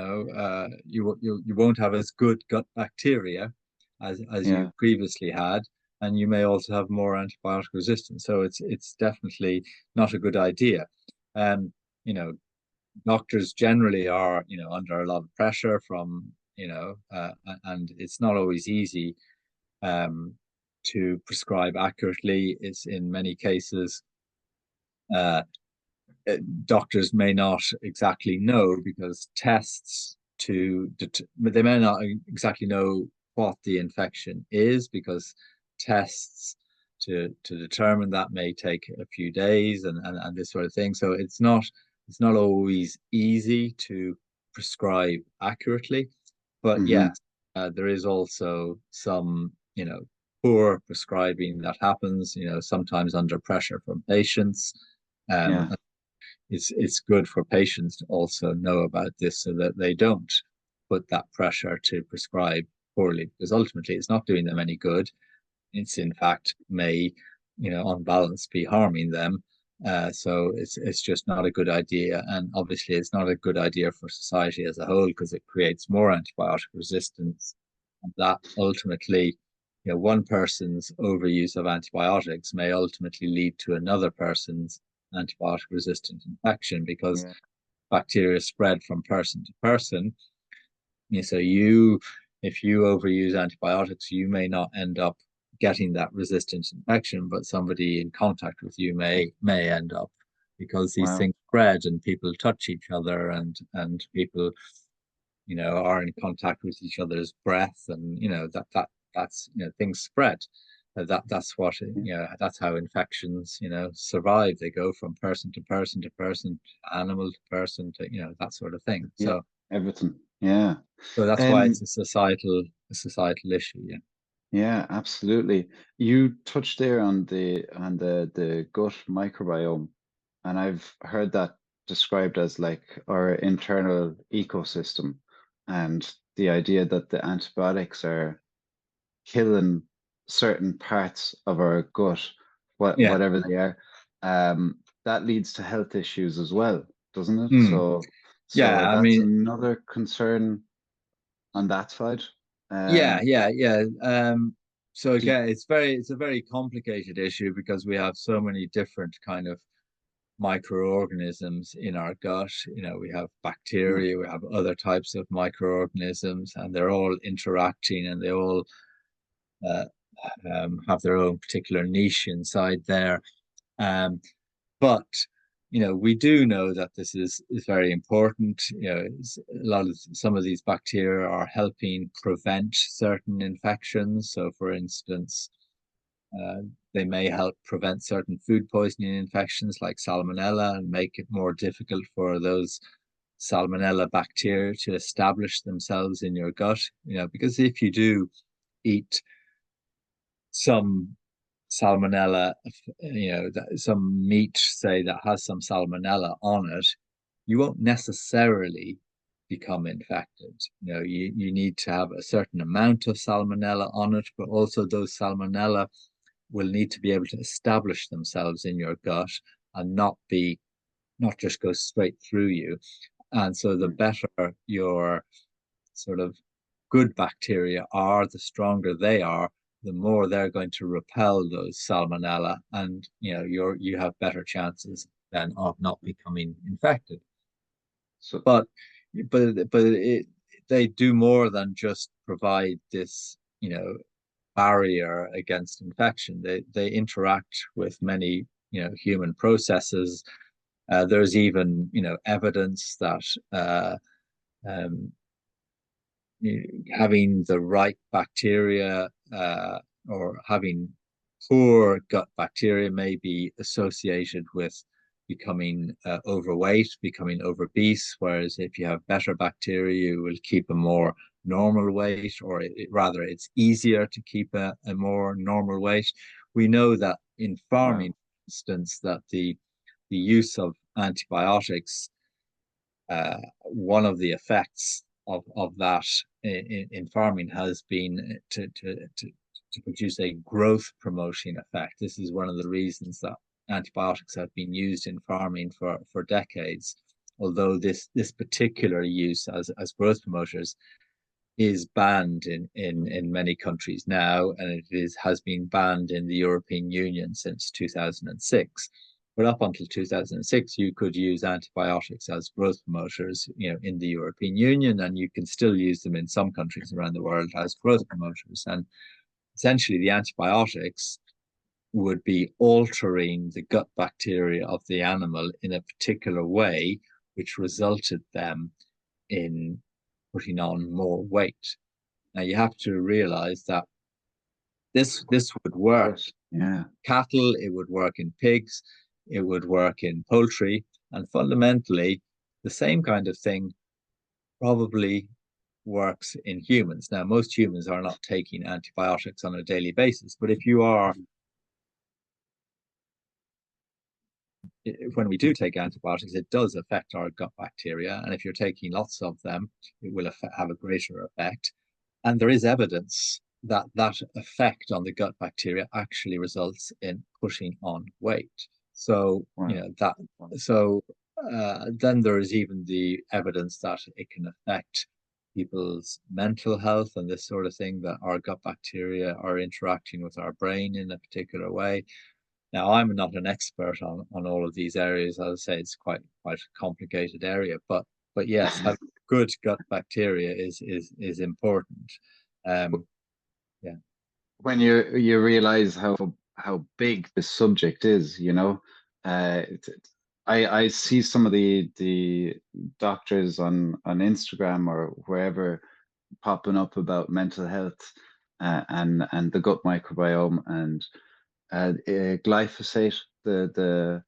won't have as good gut bacteria as you Yeah. previously had, and you may also have more antibiotic resistance. So it's definitely not a good idea. Um, you know, doctors generally are, under a lot of pressure from, and it's not always easy um, to prescribe accurately. It's in many cases, uh, doctors may not exactly know because they may not exactly know what the infection is, because tests to determine that may take a few days and this sort of thing. So it's not always easy to prescribe accurately. But Mm-hmm. yes, there is also some, poor prescribing that happens, sometimes under pressure from patients. Yeah. It's good for patients to also know about this so that they don't put that pressure to prescribe poorly, because ultimately it's not doing them any good. It's in fact may, on balance, be harming them. So it's just not a good idea, and obviously it's not a good idea for society as a whole, because it creates more antibiotic resistance, and that ultimately, one person's overuse of antibiotics may ultimately lead to another person's antibiotic resistant infection, because Yeah. bacteria spread from person to person. So if you overuse antibiotics, you may not end up getting that resistant infection, but somebody in contact with you may end up, because these Wow. things spread and people touch each other, and people, are in contact with each other's breath, and that's things spread. That's what, Yeah. that's how infections, survive. They go from person to person to person, to animal to person, to that sort of thing. Yeah. So Everything. Yeah. that's why it's Um, a societal issue. Yeah. yeah, absolutely. You touched there on the gut microbiome, and I've heard that described as like our internal ecosystem, and the idea that the antibiotics are killing certain parts of our gut, Yeah. whatever they are, that leads to health issues as well, doesn't it? Mm. So Yeah. I that's mean, another concern on that side. yeah, Um, yeah, yeah. So did, again, it's a very complicated issue, because we have so many different kind of microorganisms in our gut. We have yeah, bacteria, we have other types of microorganisms, and they're all interacting, and they all uh, have their own particular niche inside there. Um, but we do know that this is very important. Some of these bacteria are helping prevent certain infections. So, for instance, uh, they may help prevent certain food poisoning infections like salmonella, and make it more difficult for those salmonella bacteria to establish themselves in your gut. Because if you do eat some salmonella, some meat, say, that has some salmonella on it, you won't necessarily become infected. You need to have a certain amount of salmonella on it, but also those salmonella will need to be able to establish themselves in your gut, and not just go straight through you. And so the yeah. better your sort of good bacteria are, the stronger they are, the more they're going to repel those salmonella, and you have better chances then of not becoming infected. So But they do more than just provide this, barrier against infection. They interact with many, human processes. There's even, evidence that um, having the right bacteria, or having poor gut bacteria, may be associated with becoming overweight, becoming obese, whereas if you have better bacteria, you will keep a more normal weight, or rather it's easier to keep a more normal weight. We know that in farming, wow. for instance, that the use of antibiotics, one of the effects of that in farming has been to produce a growth promoting effect. This is one of the reasons that antibiotics have been used in farming for decades, although this particular use as growth promoters is banned in many countries now, and it has been banned in the European Union since 2006. But up until 2006, you could use antibiotics as growth promoters, in the European Union, and you can still use them in some countries around the world as growth promoters. And essentially, the antibiotics would be altering the gut bacteria of the animal in a particular way, which resulted them in putting on more weight. Now you have to realize that this would work Yeah. cattle, it would work in pigs, it would work in poultry, and fundamentally the same kind of thing probably works in humans. Now most humans are not taking antibiotics on a daily basis, but if you are, when we do take antibiotics, it does affect our gut bacteria, and if you're taking lots of them, it will have a greater effect. And there is evidence that that effect on the gut bacteria actually results in putting on weight. So, then there is even the evidence that it can affect people's mental health and this sort of thing, that our gut bacteria are interacting with our brain in a particular way. Now, I'm not an expert on all of these areas. As I say, it's quite a complicated area, but yes, having good gut bacteria is important. Yeah. When you realize how big the subject is, I see some of the doctors on Instagram or wherever popping up about mental health and the gut microbiome and glyphosate, the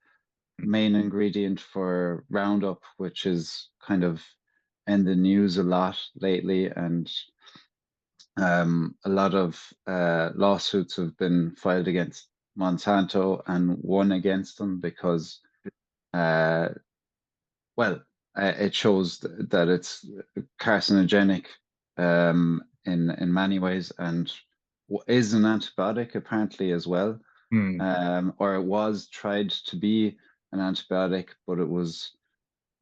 main ingredient for Roundup, which is kind of in the news a lot lately, and a lot of lawsuits have been filed against Monsanto and won against them because, it shows that it's carcinogenic in many ways and is an antibiotic apparently as well. Or it was tried to be an antibiotic, but it was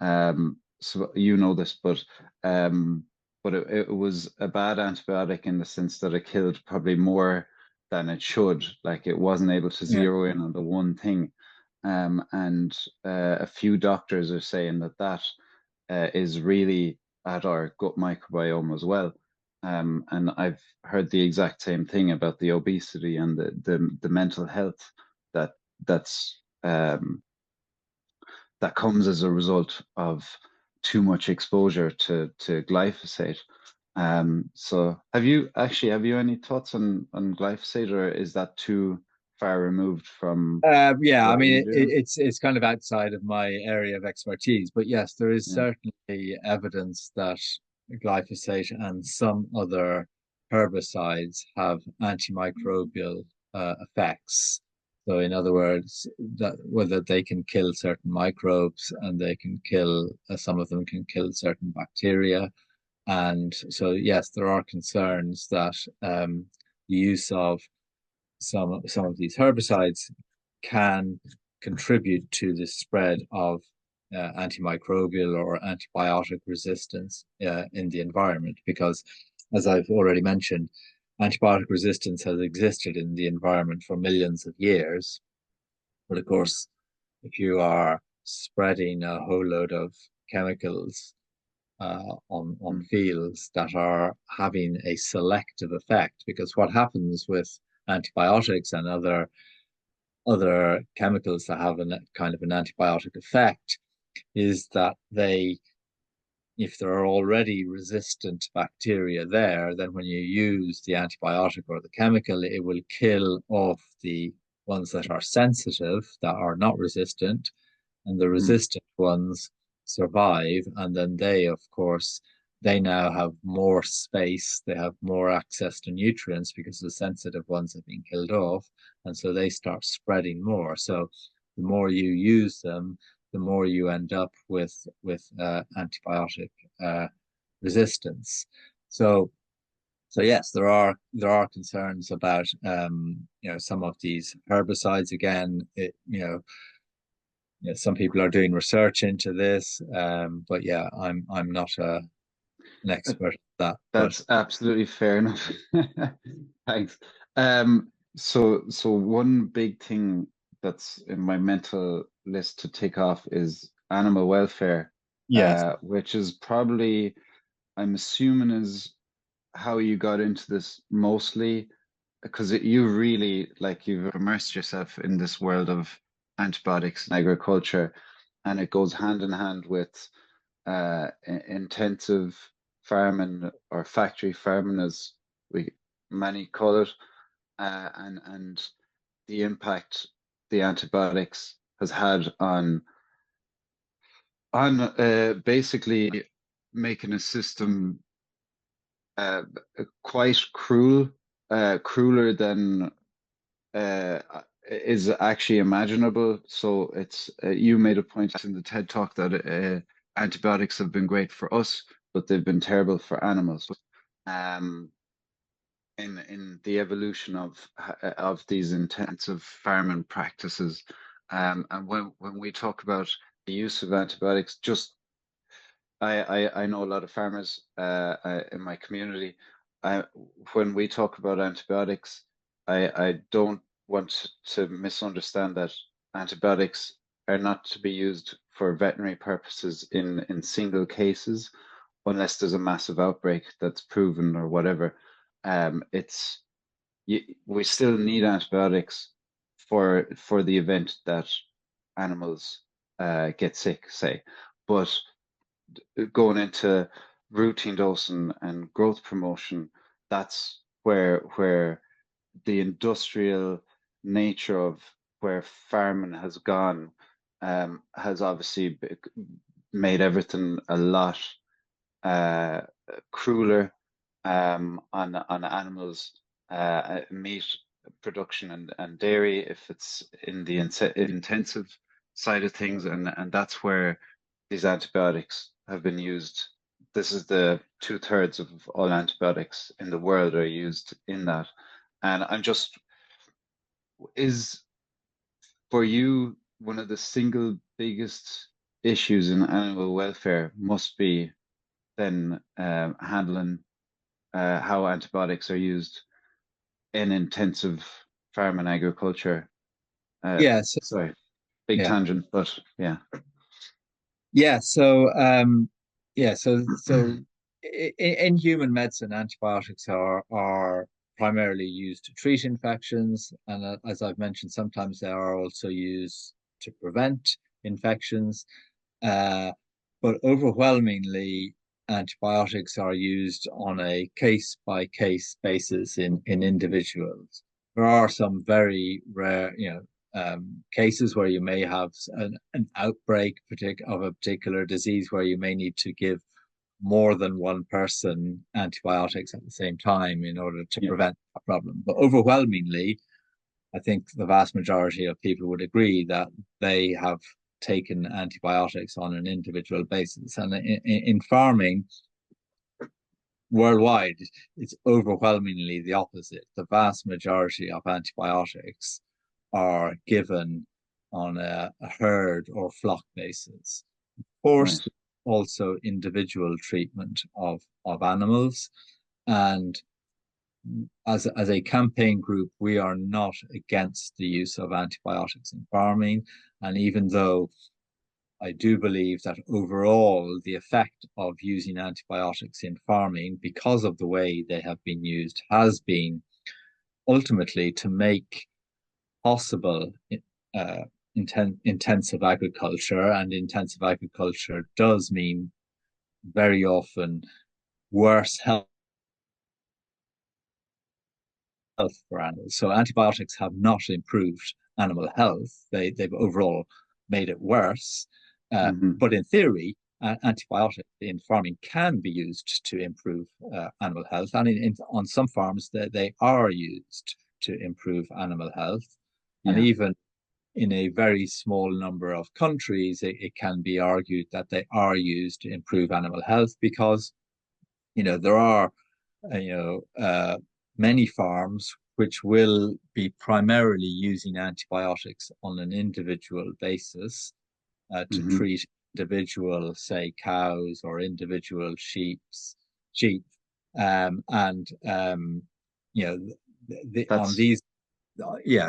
so this, but it was a bad antibiotic in the sense that it killed probably more than it should. Like it wasn't able to zero in on the one thing. And a few doctors are saying that is really at our gut microbiome as well. And I've heard the exact same thing about the obesity and the mental health that's that comes as a result of too much exposure to glyphosate. So have you any thoughts on glyphosate, or is that too far removed from yeah, I mean, you do? it's kind of outside of my area of expertise, but yes, there is Yeah. certainly evidence that glyphosate and some other herbicides have antimicrobial effects. So in other words, that whether they can kill certain microbes, and they can kill, some of them can kill certain bacteria. And so, yes, there are concerns that the use of some of these herbicides can contribute to the spread of antimicrobial or antibiotic resistance in the environment, because, as I've already mentioned, antibiotic resistance has existed in the environment for millions of years. But of course, if you are spreading a whole load of chemicals on fields that are having a selective effect, because what happens with antibiotics and other chemicals that have a kind of an antibiotic effect is that if there are already resistant bacteria there, then when you use the antibiotic or the chemical, it will kill off the ones that are sensitive, that are not resistant, and the resistant ones survive. And then of course, they now have more space, they have more access to nutrients because the sensitive ones have been killed off, and so they start spreading more. So the more you use them, the more you end up with antibiotic resistance. So yes, there are concerns about some of these herbicides. Again, some people are doing research into this, but yeah, I'm not an expert at that. But That's absolutely fair enough. Thanks. So one big thing that's in my mental list to tick off is animal welfare, yes, which is probably, I'm assuming, is how you got into this mostly, because you really, like, you've immersed yourself in this world of antibiotics and agriculture, and it goes hand in hand with intensive farming, or factory farming as we many call it, and the impact the antibiotics has had on basically making a system uh, quite cruel, crueler than uh, is actually imaginable. So it's you made a point in the TED Talk that antibiotics have been great for us, but they've been terrible for animals. Um, in the evolution of these intensive farming practices, and when we talk about the use of antibiotics, just I know a lot of farmers in my community. I, when we talk about antibiotics, I don't want to misunderstand that antibiotics are not to be used for veterinary purposes in single cases, unless there's a massive outbreak that's proven or whatever. It's we still need antibiotics for the event that animals get sick, say, but going into routine dosing and growth promotion, that's where the industrial nature of where farming has gone has obviously made everything a lot uh, crueler on animals, meat production and dairy, if it's in the intensive side of things, and that's where these antibiotics have been used. This is the 2/3 of all antibiotics in the world are used in that. And I'm just, is for you one of the single biggest issues in animal welfare must be then handling how antibiotics are used in intensive farm and agriculture. yes, Sorry, big yeah. tangent, but yeah. Yeah, in human medicine, antibiotics are primarily used to treat infections, and as I've mentioned, sometimes they are also used to prevent infections. Uh, but overwhelmingly, antibiotics are used on a case-by-case basis in individuals. There are some very rare, cases where you may have an outbreak of a particular disease where you may need to give more than one person antibiotics at the same time in order to prevent a problem. But overwhelmingly, I think the vast majority of people would agree that they have taken antibiotics on an individual basis. And in farming, worldwide, it's overwhelmingly the opposite. The vast majority of antibiotics are given on a herd or flock basis. Of course, Right. also individual treatment of animals. And as a campaign group, we are not against the use of antibiotics in farming. And even though I do believe that overall the effect of using antibiotics in farming, because of the way they have been used, has been ultimately to make possible intensive agriculture, and intensive agriculture does mean very often worse health for animals. So antibiotics have not improved animal health. They've overall made it worse. Mm-hmm. But in theory, antibiotics in farming can be used to improve animal health. And on some farms, they are used to improve animal health. And Yeah. even in a very small number of countries, it can be argued that they are used to improve animal health because there are many farms which will be primarily using antibiotics on an individual basis to Hmm. treat individual, say, cows or individual sheep. And on That's these,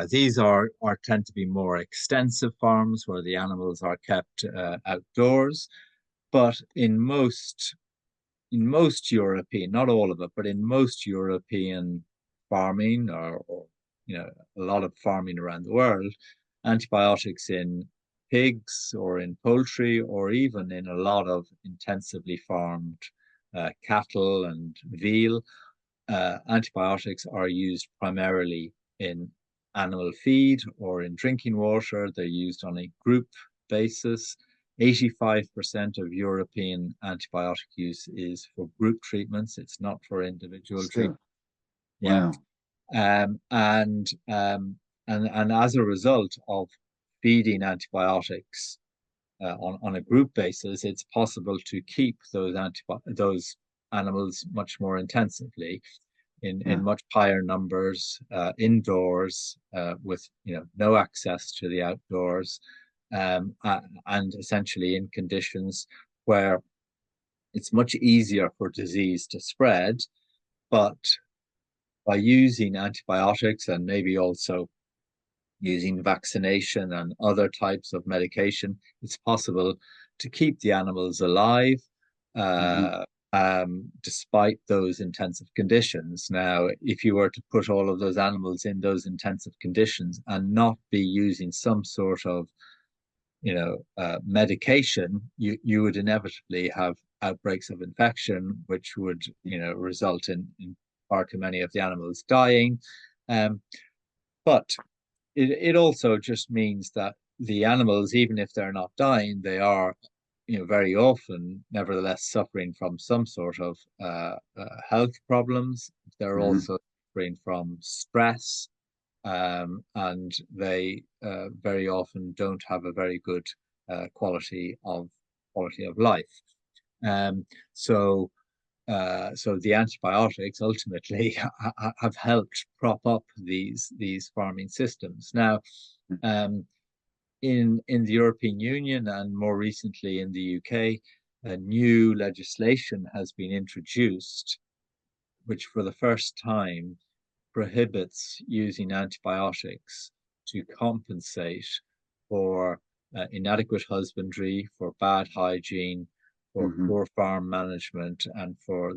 these are tend to be more extensive farms where the animals are kept outdoors. But in most European, not all of it, but in most European farming, or a lot of farming around the world, antibiotics in pigs or in poultry or even in a lot of intensively farmed cattle and veal, antibiotics are used primarily in animal feed or in drinking water. They're used on a group basis. 85% of European antibiotic use is for group treatments. It's not for individual treatment. still Yeah. wow. Um, and um, and as a result of feeding antibiotics on a group basis, it's possible to keep those animals much more intensively in Yeah. much higher numbers indoors with no access to the outdoors, and essentially in conditions where it's much easier for disease to spread. But by using antibiotics and maybe also using vaccination and other types of medication, it's possible to keep the animals alive Hmm. uh, despite those intensive conditions. Now, if you were to put all of those animals in those intensive conditions and not be using some sort of medication, you would inevitably have outbreaks of infection, which would result in far too many of the animals dying. Um, but it also just means that the animals, even if they're not dying, they are, very often, nevertheless, suffering from some sort of health problems. They're Hmm. also suffering from stress, and they very often don't have a very good quality of life. Um, so so the antibiotics ultimately have helped prop up these farming systems. Now, um, in the European Union and more recently in the UK, a new legislation has been introduced, which for the first time prohibits using antibiotics to compensate for inadequate husbandry, for bad hygiene, for Hmm. poor farm management, and for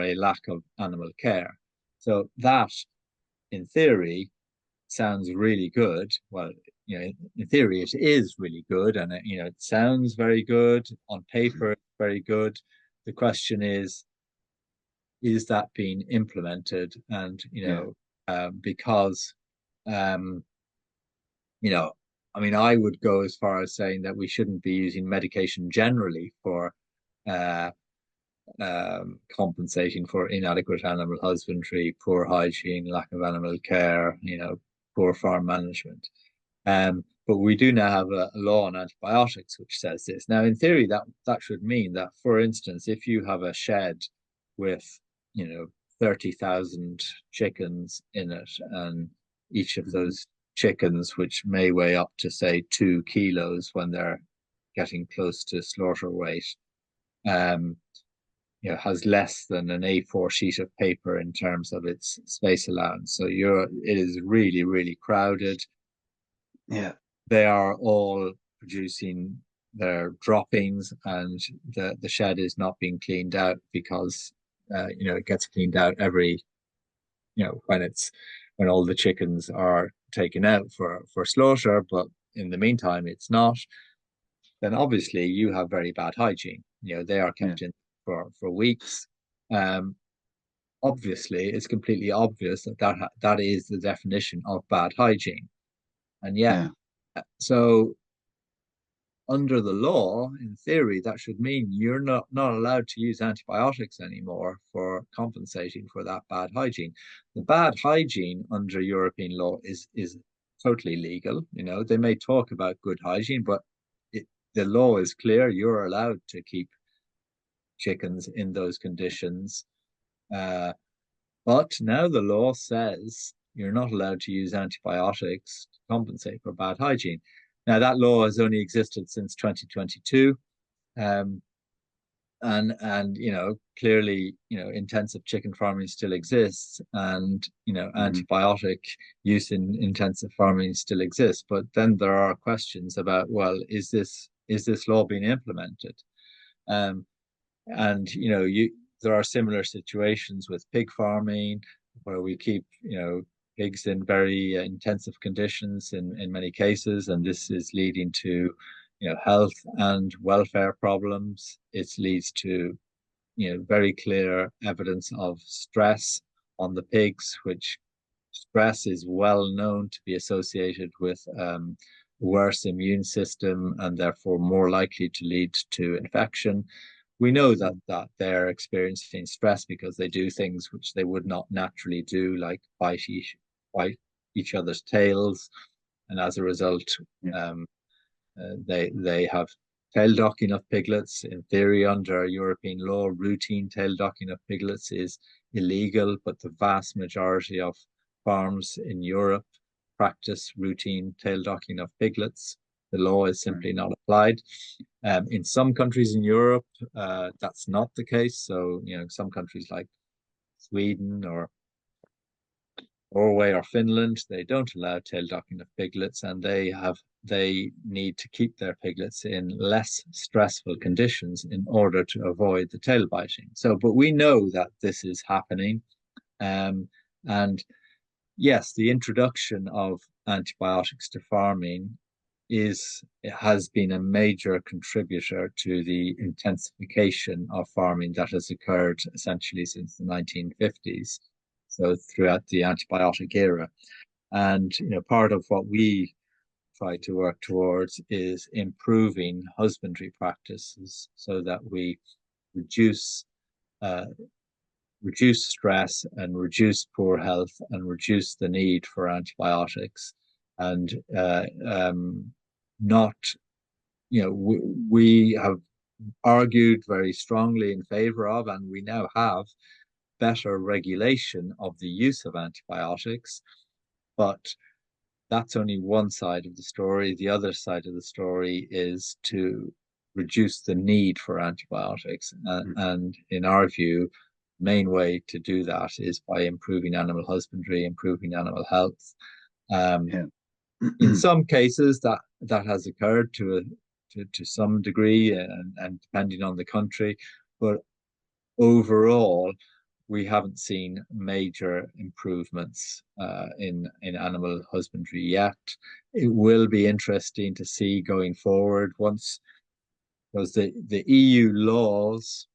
a lack of animal care. So that, in theory, sounds really good. Well, in theory, it is really good, and it sounds very good on paper, very good. The question is that being implemented? And Yeah. because um, you know, I mean, I would go as far as saying that we shouldn't be using medication generally for uh, compensating for inadequate animal husbandry, poor hygiene, lack of animal care, poor farm management. But we do now have a law on antibiotics which says this. Now, in theory, that should mean that, for instance, if you have a shed with, 30,000 chickens in it, and each of Hmm. those chickens, which may weigh up to, say, 2 kilos when they're getting close to slaughter weight, um, has less than an A4 sheet of paper in terms of its space allowance. So it is really, really crowded. Yeah. They are all producing their droppings, and the shed is not being cleaned out because it gets cleaned out every when all the chickens are taken out for slaughter, but in the meantime it's not. Then obviously you have very bad hygiene. They are Yeah. kept in for weeks. Um, Obviously, it's completely obvious that is the definition of bad hygiene, and yet Yeah. so under the law, in theory, that should mean you're not allowed to use antibiotics anymore for compensating for that bad hygiene. The bad hygiene under European law is totally legal. They may talk about good hygiene, but the law is clear. You're allowed to keep chickens in those conditions. But now the law says you're not allowed to use antibiotics to compensate for bad hygiene. Now, that law has only existed since 2022. And clearly, intensive chicken farming still exists, and antibiotic use in intensive farming still exists. But then there are questions about, well, is this law being implemented? And there are similar situations with pig farming where we keep pigs in very intensive conditions in many cases, and this is leading to health and welfare problems. It leads to very clear evidence of stress on the pigs, which stress is well known to be associated with worse immune system and therefore more likely to lead to infection. We know that they're experiencing stress because they do things which they would not naturally do, like bite each other's tails, and as a result, they have tail docking of piglets. In theory, under European law, routine tail docking of piglets is illegal, but the vast majority of farms in Europe practice routine tail docking of piglets. The law is simply not applied. In some countries in Europe, that's not the case. So, some countries like Sweden or Norway or Finland, they don't allow tail docking of piglets, and they need to keep their piglets in less stressful conditions in order to avoid the tail biting. So, but we know that this is happening. And yes, the introduction of antibiotics to farming has been a major contributor to the intensification of farming that has occurred essentially since the 1950s. So throughout the antibiotic era. And part of what we try to work towards is improving husbandry practices so that we reduce stress and reduce poor health and reduce the need for antibiotics, and not we have argued very strongly in favor of, and we now have better regulation of the use of antibiotics, but that's only one side of the story. The other side of the story is to reduce the need for antibiotics. And in our view, the main way to do that is by improving animal husbandry, improving animal health. In some cases, that has occurred to some degree, and depending on the country, but overall, we haven't seen major improvements in animal husbandry yet. It will be interesting to see going forward because the EU laws,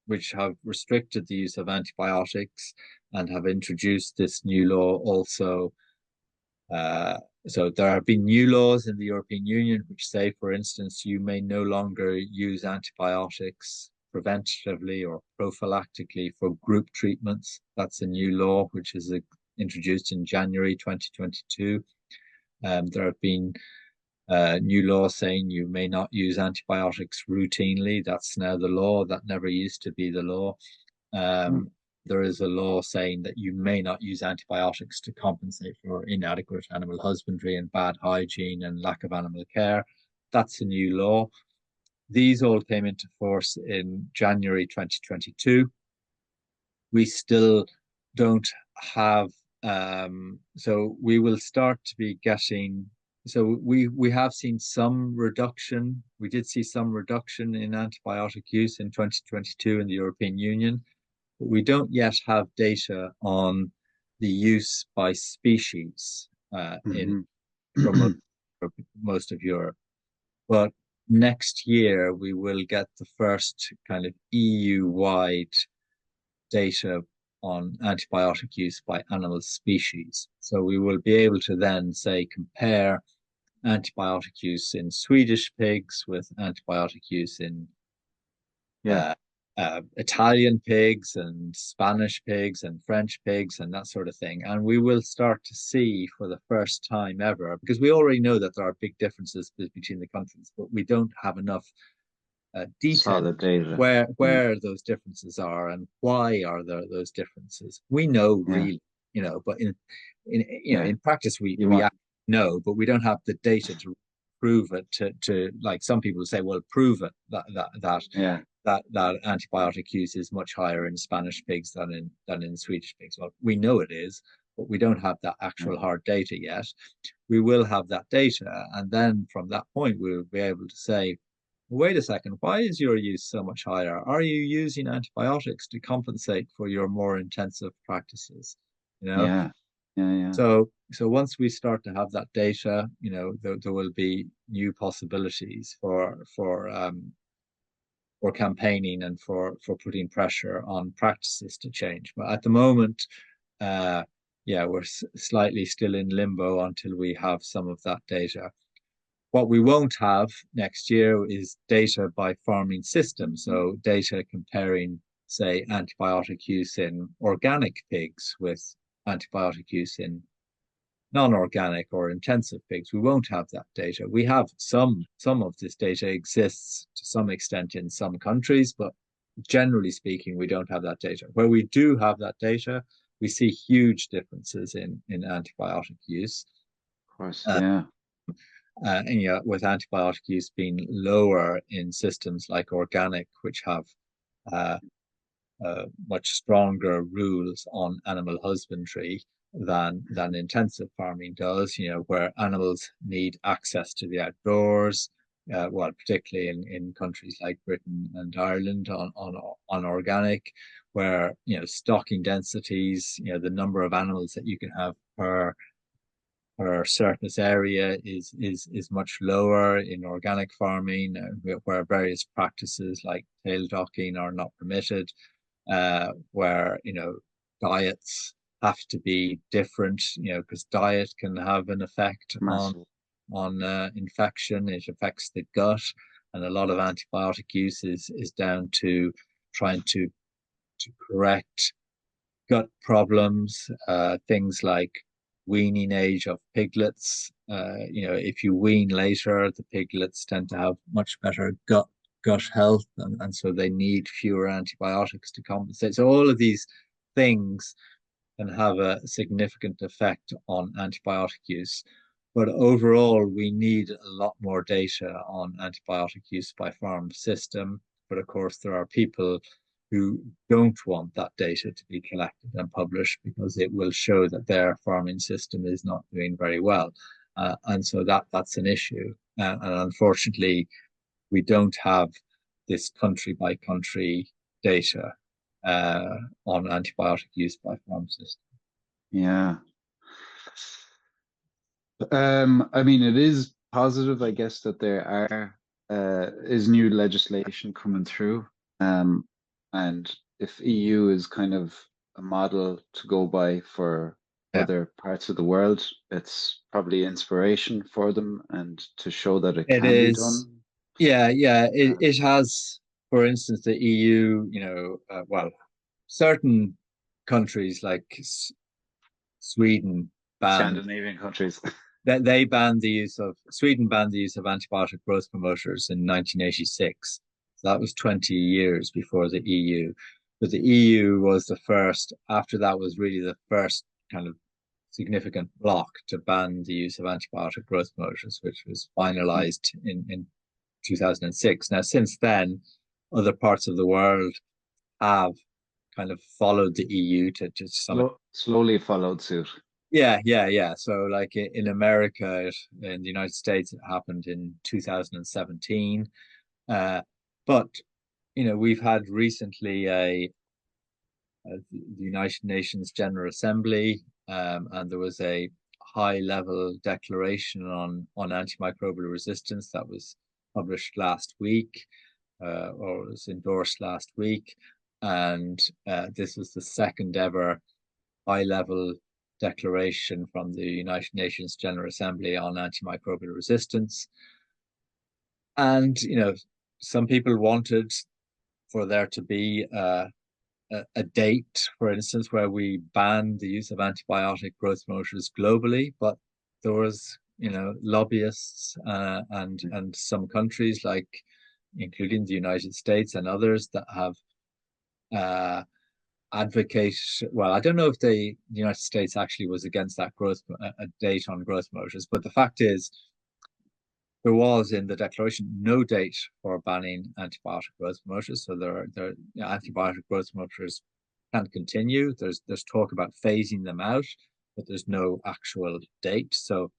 which have restricted the use of antibiotics and have introduced this new law also. So there have been new laws in the European Union which say, for instance, you may no longer use antibiotics preventatively or prophylactically for group treatments. That's a new law which is introduced in January 2022. There have been new laws saying you may not use antibiotics routinely. That's now the law. That never used to be the law. There is a law saying that you may not use antibiotics to compensate for inadequate animal husbandry and bad hygiene and lack of animal care. That's a new law. These all came into force in January 2022. We still don't have, so we will start to be getting, so we have seen some reduction. We did see some reduction in antibiotic use in 2022 in the European Union, but we don't yet have data on the use by species from most of Europe. But next year, we will get the first kind of EU-wide data on antibiotic use by animal species. So we will be able to then say compare antibiotic use in Swedish pigs with antibiotic use in Italian pigs and Spanish pigs and French pigs and that sort of thing. And we will start to see for the first time ever, because we already know that there are big differences between the countries, but we don't have enough detail Solid data. where those differences are and why are there those differences. We know Yeah. really, but in Yeah. in practice we want actually know, but we don't have the data to prove it. To like some people say, well, prove it yeah. that antibiotic use is much higher in Spanish pigs than in Swedish pigs. Well, we know it is, but we don't have that actual hard data yet. We will have that data, and then from that point we will be able to say, wait a second, why is your use so much higher? Are you using antibiotics to compensate for your more intensive practices? Yeah. So once we start to have that data, there will be new possibilities for campaigning and for putting pressure on practices to change. But at the moment, we're slightly still in limbo until we have some of that data. What we won't have next year is data by farming system. So data comparing, say, antibiotic use in organic pigs with antibiotic use in non-organic or intensive pigs. We won't have that data. We have some of this data exists to some extent in some countries, but generally speaking, we don't have that data. Where we do have that data, we see huge differences in antibiotic use. Of course, yeah. And with antibiotic use being lower in systems like organic, which have much stronger rules on animal husbandry than intensive farming does, where animals need access to the outdoors, particularly in countries like Britain and Ireland on organic, where stocking densities, the number of animals that you can have per surface area is much lower in organic farming, where various practices like tail docking are not permitted, where diets have to be different, because diet can have an effect on infection. It affects the gut, and a lot of antibiotic use is down to trying to correct gut problems, things like weaning age of piglets. If you wean later, the piglets tend to have much better gut health, and so they need fewer antibiotics to compensate. So all of these things can have a significant effect on antibiotic use. But overall, we need a lot more data on antibiotic use by farm system. But of course, there are people who don't want that data to be collected and published because it will show that their farming system is not doing very well. And so that's an issue. And unfortunately, we don't have this country by country data on antibiotic use by farm system. Yeah. I mean, it is positive, I guess, that there is new legislation coming through. And if EU is kind of a model to go by for other parts of the world, it's probably inspiration for them and to show that it can be done. Yeah. It has, for instance, the EU, certain countries like Sweden banned Scandinavian countries. They banned the use of Sweden banned the use of antibiotic growth promoters in 1986. So that was 20 years before the EU. But the EU was the first. After that was really the first kind of significant block to ban the use of antibiotic growth promoters, which was finalized in 2006. Now, since then, other parts of the world have kind of followed the EU to some slowly followed suit. Yeah. So like in America, in the United States, it happened in 2017. But we've had recently the United Nations General Assembly, and there was a high-level declaration on antimicrobial resistance that was published last week, or was endorsed last week, and this was the second ever high-level declaration from the United Nations General Assembly on antimicrobial resistance. And some people wanted for there to be a date, for instance, where we ban the use of antibiotic growth promoters globally, but there was lobbyists and some countries like including the United States and others, that have advocate. Well, I don't know if the United States actually was against that a date on growth promoters, but the fact is, there was in the declaration no date for banning antibiotic growth promoters. So antibiotic growth promoters can continue. There's talk about phasing them out, but there's no actual date. So,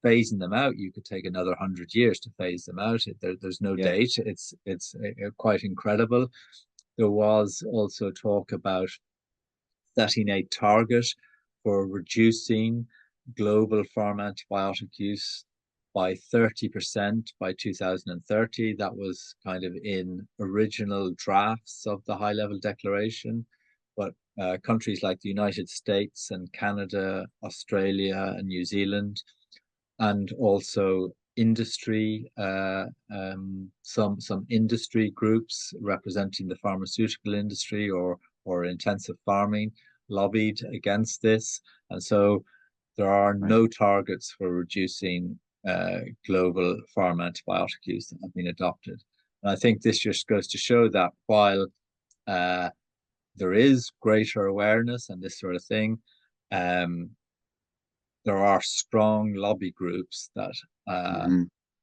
phasing them out, you could take another 100 years to phase them out. There's no date. It's quite incredible. There was also talk about setting a target for reducing global farm antibiotic use by 30% by 2030. That was kind of in original drafts of the high-level declaration. But countries like the United States and Canada, Australia and New Zealand, and also industry, some industry groups representing the pharmaceutical industry or intensive farming lobbied against this. And so there are no targets for reducing global farm antibiotic use that have been adopted. And I think this just goes to show that while there is greater awareness and this sort of thing, there are strong lobby groups that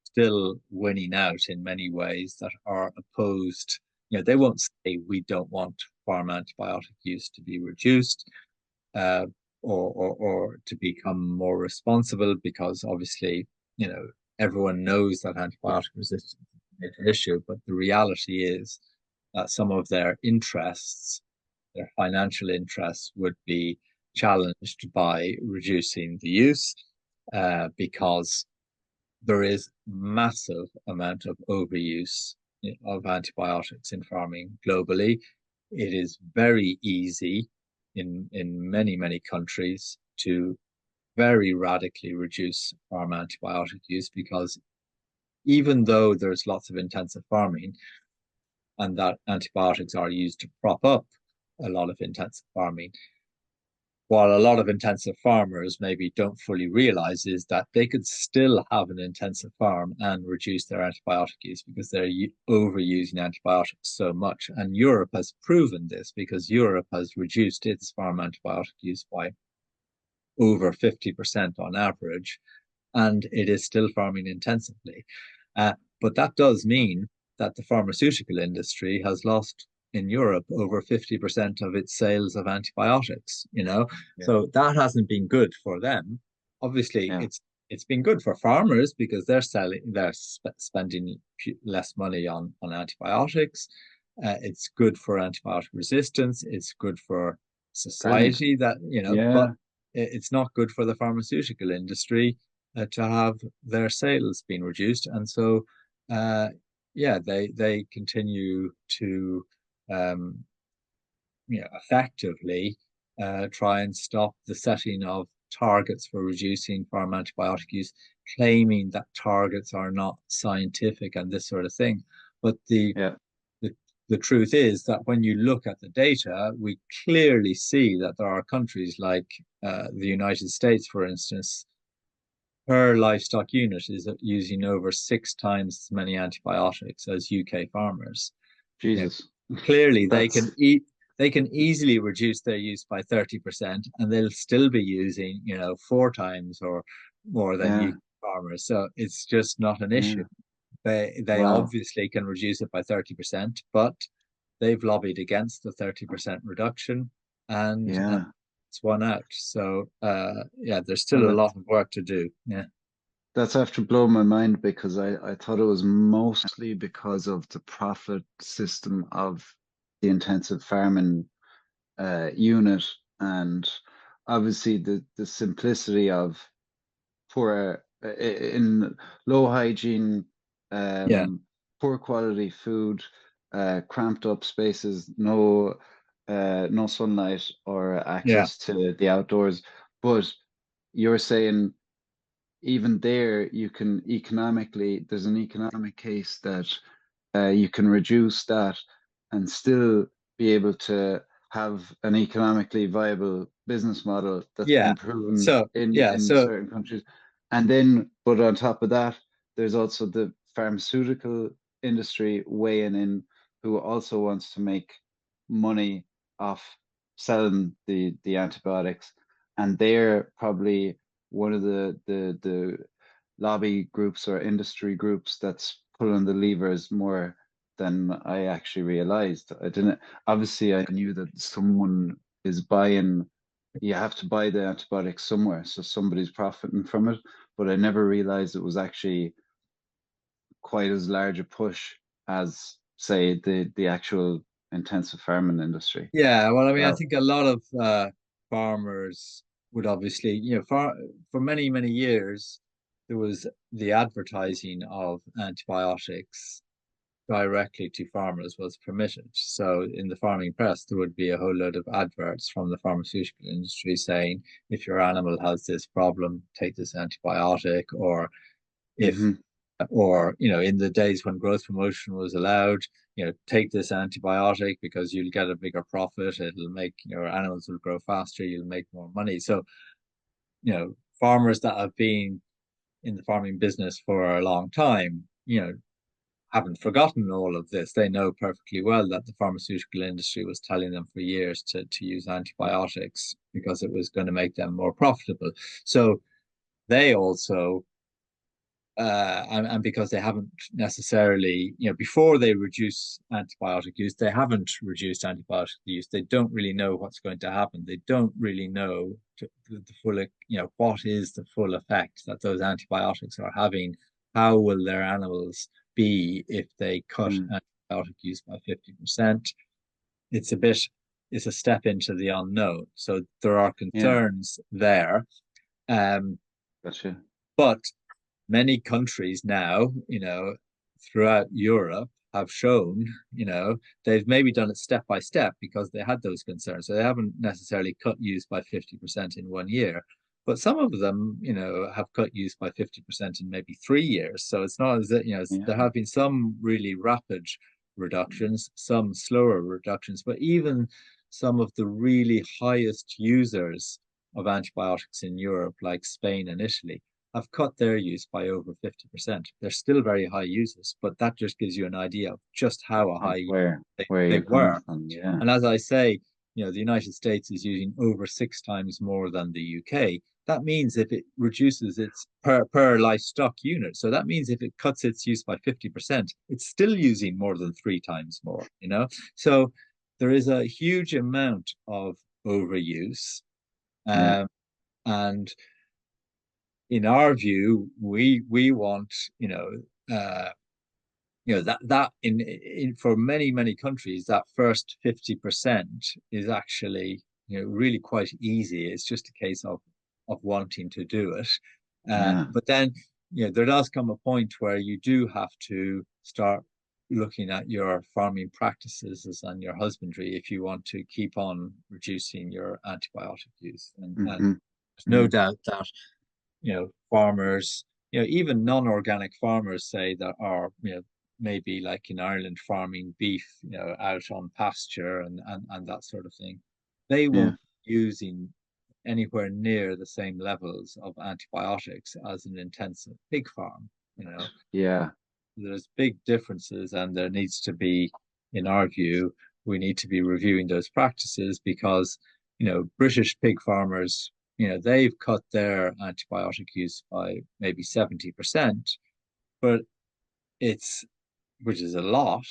still winning out in many ways, that are opposed. They won't say we don't want farm antibiotic use to be reduced or to become more responsible, because obviously, everyone knows that antibiotic resistance is an issue, but the reality is that some of their interests, their financial interests, would be challenged by reducing the use, because there is massive amount of overuse of antibiotics in farming globally. It is very easy in many countries to very radically reduce farm antibiotic use, because even though there's lots of intensive farming and that antibiotics are used to prop up a lot of intensive farming, while a lot of intensive farmers maybe don't fully realize is that they could still have an intensive farm and reduce their antibiotic use, because they're overusing antibiotics so much. And Europe has proven this, because Europe has reduced its farm antibiotic use by over 50% on average, and it is still farming intensively. But that does mean that the pharmaceutical industry has lost in Europe over 50% of its sales of antibiotics, So that hasn't been good for them. Obviously, it's been good for farmers, because they're spending less money on antibiotics. It's good for antibiotic resistance. It's good for society. But it's not good for the pharmaceutical industry to have their sales being reduced. And so they continue to effectively try and stop the setting of targets for reducing farm antibiotic use, claiming that targets are not scientific and this sort of thing. But the truth is that when you look at the data, we clearly see that there are countries like the United States, for instance, per livestock unit is using over 6 times as many antibiotics as UK farmers. Jesus. Clearly, they can easily reduce their use by 30%, and they'll still be using 4 times or more than UK farmers. So it's just not an issue. They obviously can reduce it by 30%, but they've lobbied against the 30% reduction, and it's won out. So there's still a lot of work to do. That's after blowing my mind, because I thought it was mostly because of the profit system of the intensive farming unit, and obviously the simplicity of poor in low hygiene, poor quality food, cramped up spaces, no sunlight or access to the outdoors. But you're saying even there, you can there's an economic case that you can reduce that and still be able to have an economically viable business model that's been proven in certain countries. And then, but on top of that, there's also the pharmaceutical industry weighing in who also wants to make money off selling the antibiotics, and they're probably one of the lobby groups or industry groups that's pulling the levers more than I actually realized. I didn't, obviously I knew that someone is buying, you have to buy the antibiotics somewhere, so somebody's profiting from it, but I never realized it was actually quite as large a push as, say, the actual intensive farming industry. Yeah, well, I mean, I Wow. think a lot of farmers would obviously, for many, many years, there was the advertising of antibiotics directly to farmers was permitted. So in the farming press, there would be a whole load of adverts from the pharmaceutical industry saying, if your animal has this problem, take this antibiotic, or if Hmm. or in the days when growth promotion was allowed, take this antibiotic because you'll get a bigger profit. It'll make your animals will grow faster, you'll make more money. So farmers that have been in the farming business for a long time haven't forgotten all of this. They know perfectly well that the pharmaceutical industry was telling them for years to use antibiotics because it was going to make them more profitable. So they also and because they haven't necessarily, before they reduce antibiotic use, they haven't reduced antibiotic use. They don't really know what's going to happen. They don't really know the full, what is the full effect that those antibiotics are having. How will their animals be if they cut Mm. antibiotic use by 50%? It's it's a step into the unknown. So there are Yeah, concerns there. Um, gotcha. but many countries now, throughout Europe have shown, they've maybe done it step by step because they had those concerns. So they haven't necessarily cut use by 50% in 1 year. But some of them, have cut use by 50% in maybe 3 years. So it's not as that, there Yeah, have been some really rapid reductions, some slower reductions, but even some of the really highest users of antibiotics in Europe, like Spain and Italy, have cut their use by over 50%. They're still very high users, but that just gives you an idea of just how of high where they you're coming were. from. Yeah, And as I say, the United States is using over 6 times more than the UK. That means if it reduces its per livestock unit, so that means if it cuts its use by 50%, it's still using more than 3 times more. So there is a huge amount of overuse. yeah, Um, and in our view, we want uh, that in for many countries that first 50% is actually really quite easy. It's just a case of wanting to do it, yeah, but then there does come a point where you do have to start looking at your farming practices and your husbandry if you want to keep on reducing your antibiotic use, and hmm, there's no doubt that farmers, even non-organic farmers say that are, maybe like in Ireland farming beef, out on pasture and that sort of thing. They yeah, won't be using anywhere near the same levels of antibiotics as an intensive pig farm. yeah, There's big differences, and there needs to be, in our view, we need to be reviewing those practices because, British pig farmers, they've cut their antibiotic use by maybe 70%, but it's, which is a lot,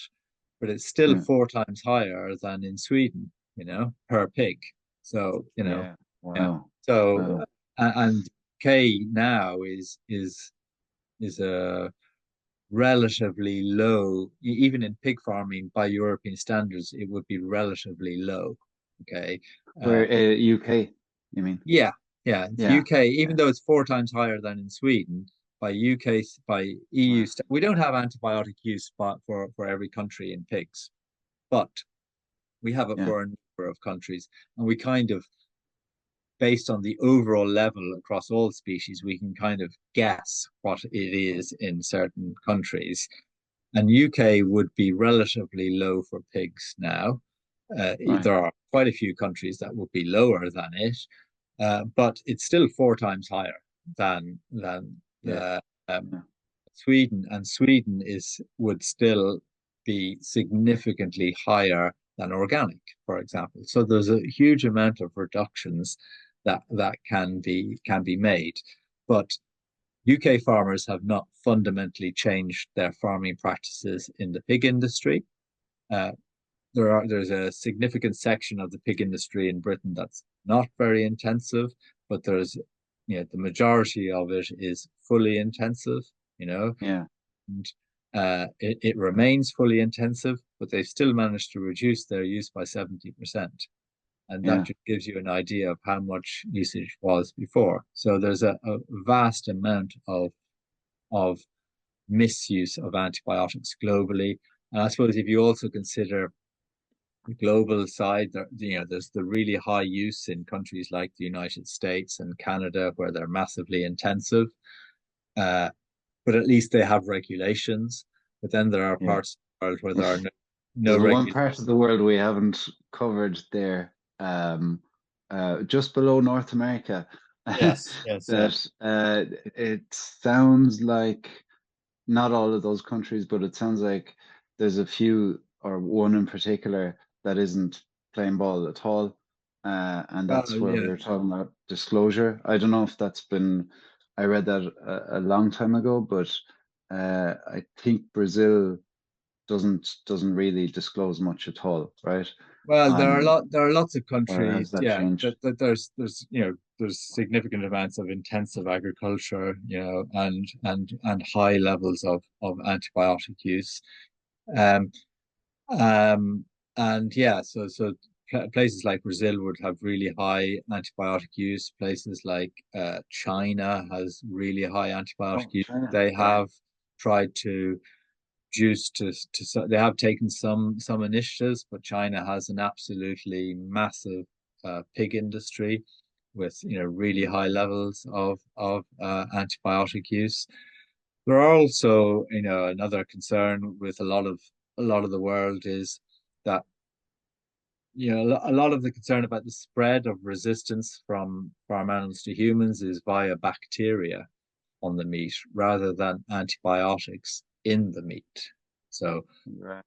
but it's still yeah, 4 times higher than in Sweden, per pig. So, yeah. yeah. Wow, So, wow. and K now is a relatively low, even in pig farming by European standards, it would be relatively low. Okay. Uh, Where UK, you mean? yeah, yeah. Yeah, UK, even yeah. though it's 4 times higher than in Sweden, by UK, by EU, Wow. we don't have antibiotic use for every country in pigs, but we have it Yeah, for a number of countries. And we kind of, based on the overall level across all species, we can kind of guess what it is in certain countries. And UK would be relatively low for pigs now. right. There are quite a few countries that would be lower than it, but it's still 4 times higher than Yeah, um, yeah. Sweden would still be significantly higher than organic, for example. So there's a huge amount of reductions that can be made. But UK farmers have not fundamentally changed their farming practices in the pig industry. Uh, there's a significant section of the pig industry in Britain that's not very intensive, but there's the majority of it is fully intensive, Yeah. and it remains fully intensive, but they've still managed to reduce their use by 70%. And that Yeah. just gives you an idea of how much usage was before. So there's a vast amount of misuse of antibiotics globally. And I suppose if you also consider the global side, there's the really high use in countries like the United States and Canada, where they're massively intensive. But at least they have regulations. But then there are Yeah. parts of the world where there are no There's one regulations. part of the world we haven't covered there, just below North America. Yes, yes, That it sounds like not all of those countries, but it sounds like there's a few or one in particular that isn't playing ball at all. And that's where we yeah. were talking about disclosure. I don't know if that's been, I read that a long time ago, but I think Brazil doesn't really disclose much at all, right? Well, On there are lots of or has countries, that yeah, changed? that there's significant amounts of intensive agriculture, and high levels of antibiotic use. Um, and yeah, so places like Brazil would have really high antibiotic use. Places like China has really high antibiotic Oh, use. China. They Right. have tried to reduce they have taken some initiatives, but China has an absolutely massive pig industry with really high levels of antibiotic use. There are also another concern with a lot of the world is that a lot of the concern about the spread of resistance from farm animals to humans is via bacteria on the meat rather than antibiotics in the meat. So, Right.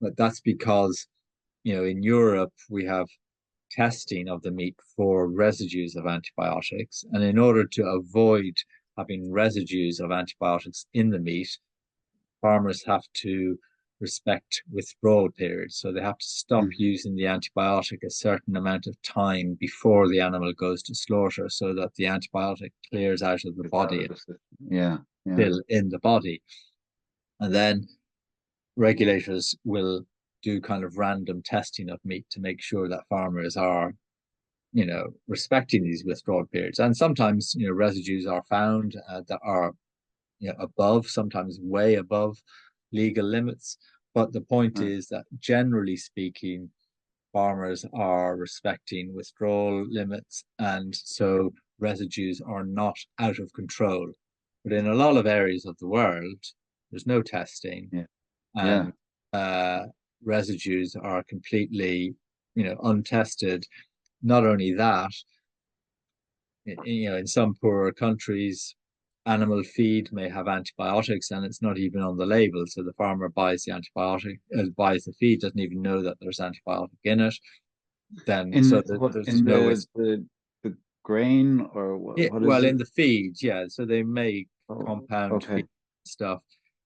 but that's because, in Europe, we have testing of the meat for residues of antibiotics. And in order to avoid having residues of antibiotics in the meat, farmers have to respect withdrawal periods. So they have to stop using the antibiotic a certain amount of time before the animal goes to slaughter so that the antibiotic clears out of the It's out body of and the system. Yeah. Yeah. still in the body. And then regulators will do kind of random testing of meat to make sure that farmers are respecting these withdrawal periods. And sometimes residues are found that are above, sometimes way above legal limits. But the point Right. is that generally speaking, farmers are respecting withdrawal limits, and so residues are not out of control. But in a lot of areas of the world, there's no testing, Yeah. Yeah. and residues are completely, untested. Not only that, in some poorer countries, animal feed may have antibiotics and it's not even on the label. So the farmer buys the antibiotic, buys the feed, doesn't even know that there's antibiotic in it. Then, In so what there's in no, the grain or what is well, it? in the feed, yeah. So they make Oh, compound okay. feed stuff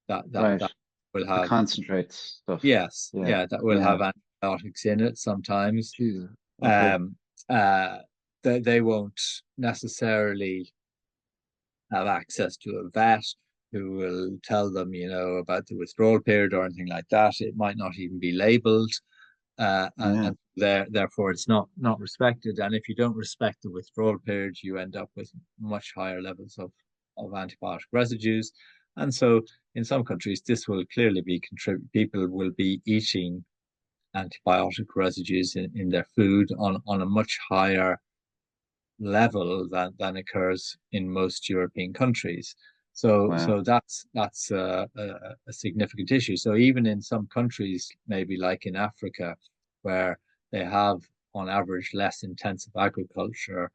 Right. that will The have, concentrates stuff. yes, Yeah. yeah, that will Yeah. have antibiotics in it sometimes. Jesus. Okay. Um, they won't necessarily have access to a vet who will tell them, about the withdrawal period or anything like that. It might not even be labeled, Yeah. and therefore it's not respected. And if you don't respect the withdrawal period, you end up with much higher levels of antibiotic residues. And so, in some countries, this will clearly be people will be eating antibiotic residues in their food on a much higher level than occurs in most European countries. So Wow. that's a significant issue. So even in some countries, maybe like in Africa, where they have on average less intensive agriculture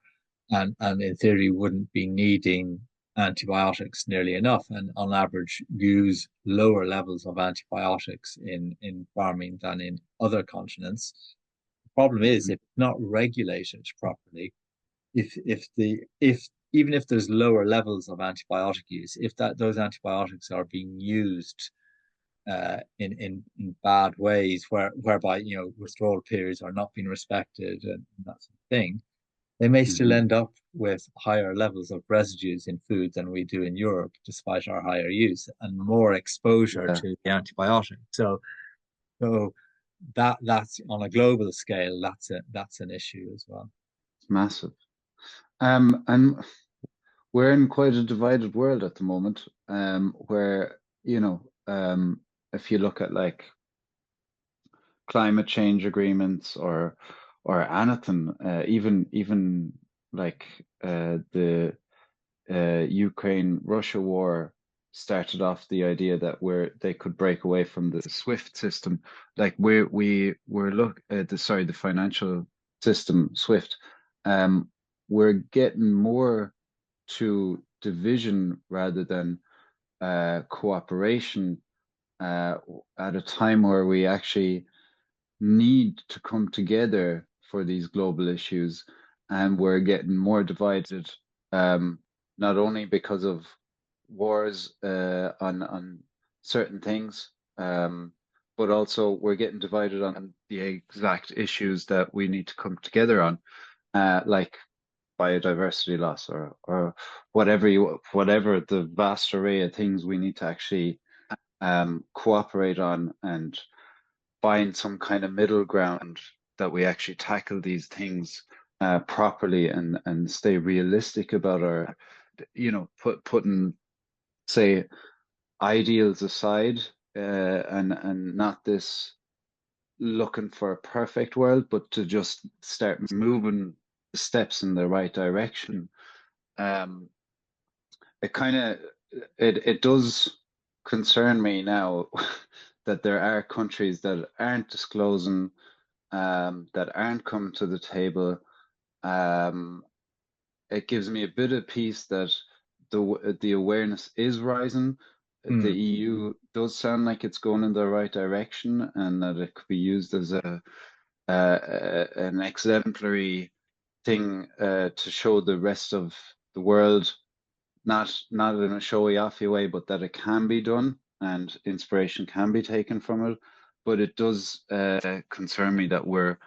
and in theory wouldn't be needing antibiotics nearly enough, and on average use lower levels of antibiotics in farming than in other continents. The problem is, if not regulated properly, if even if there's lower levels of antibiotic use, if those antibiotics are being used in bad ways, whereby withdrawal periods are not being respected and that sort of thing, they may still end up with higher levels of residues in food than we do in Europe, despite our higher use and more exposure to the antibiotic. So that's on a global scale, that's an issue as well. It's massive. And we're in quite a divided world at the moment, where, if you look at like climate change agreements or anything, even like the Ukraine-Russia war started off the idea that they could break away from the SWIFT system. Like we're the financial system SWIFT. We're getting more to division rather than cooperation at a time where we actually need to come together for these global issues, and we're getting more divided, not only because of wars on certain things, but also we're getting divided on the exact issues that we need to come together on, like biodiversity loss or whatever the vast array of things we need to actually cooperate on and find some kind of middle ground that we actually tackle these things properly and stay realistic about our, putting, say, ideals aside, and not this looking for a perfect world, but to just start moving the steps in the right direction. It does concern me now that there are countries that aren't disclosing, that aren't coming to the table. It gives me a bit of peace that the awareness is rising. The EU does sound like it's going in the right direction, and that it could be used as an exemplary thing to show the rest of the world, not in a showy-offy way, but that it can be done and inspiration can be taken from it. But it does concern me that we're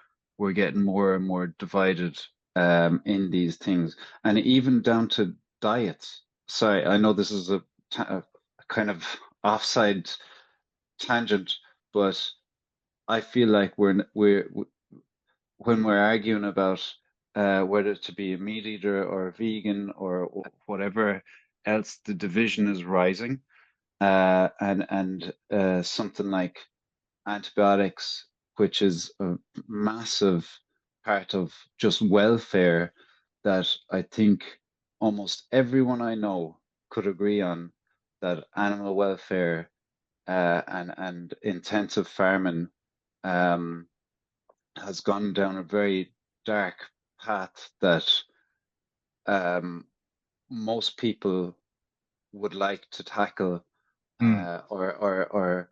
getting more and more divided in these things, and even down to diets. Sorry, I know this is a kind of offside tangent, but I feel like when we're arguing about whether to be a meat eater or a vegan or whatever else, the division is rising, and something like antibiotics, which is a massive part of just welfare, that I think almost everyone I know could agree on, that animal welfare and intensive farming has gone down a very dark path that most people would like to tackle, or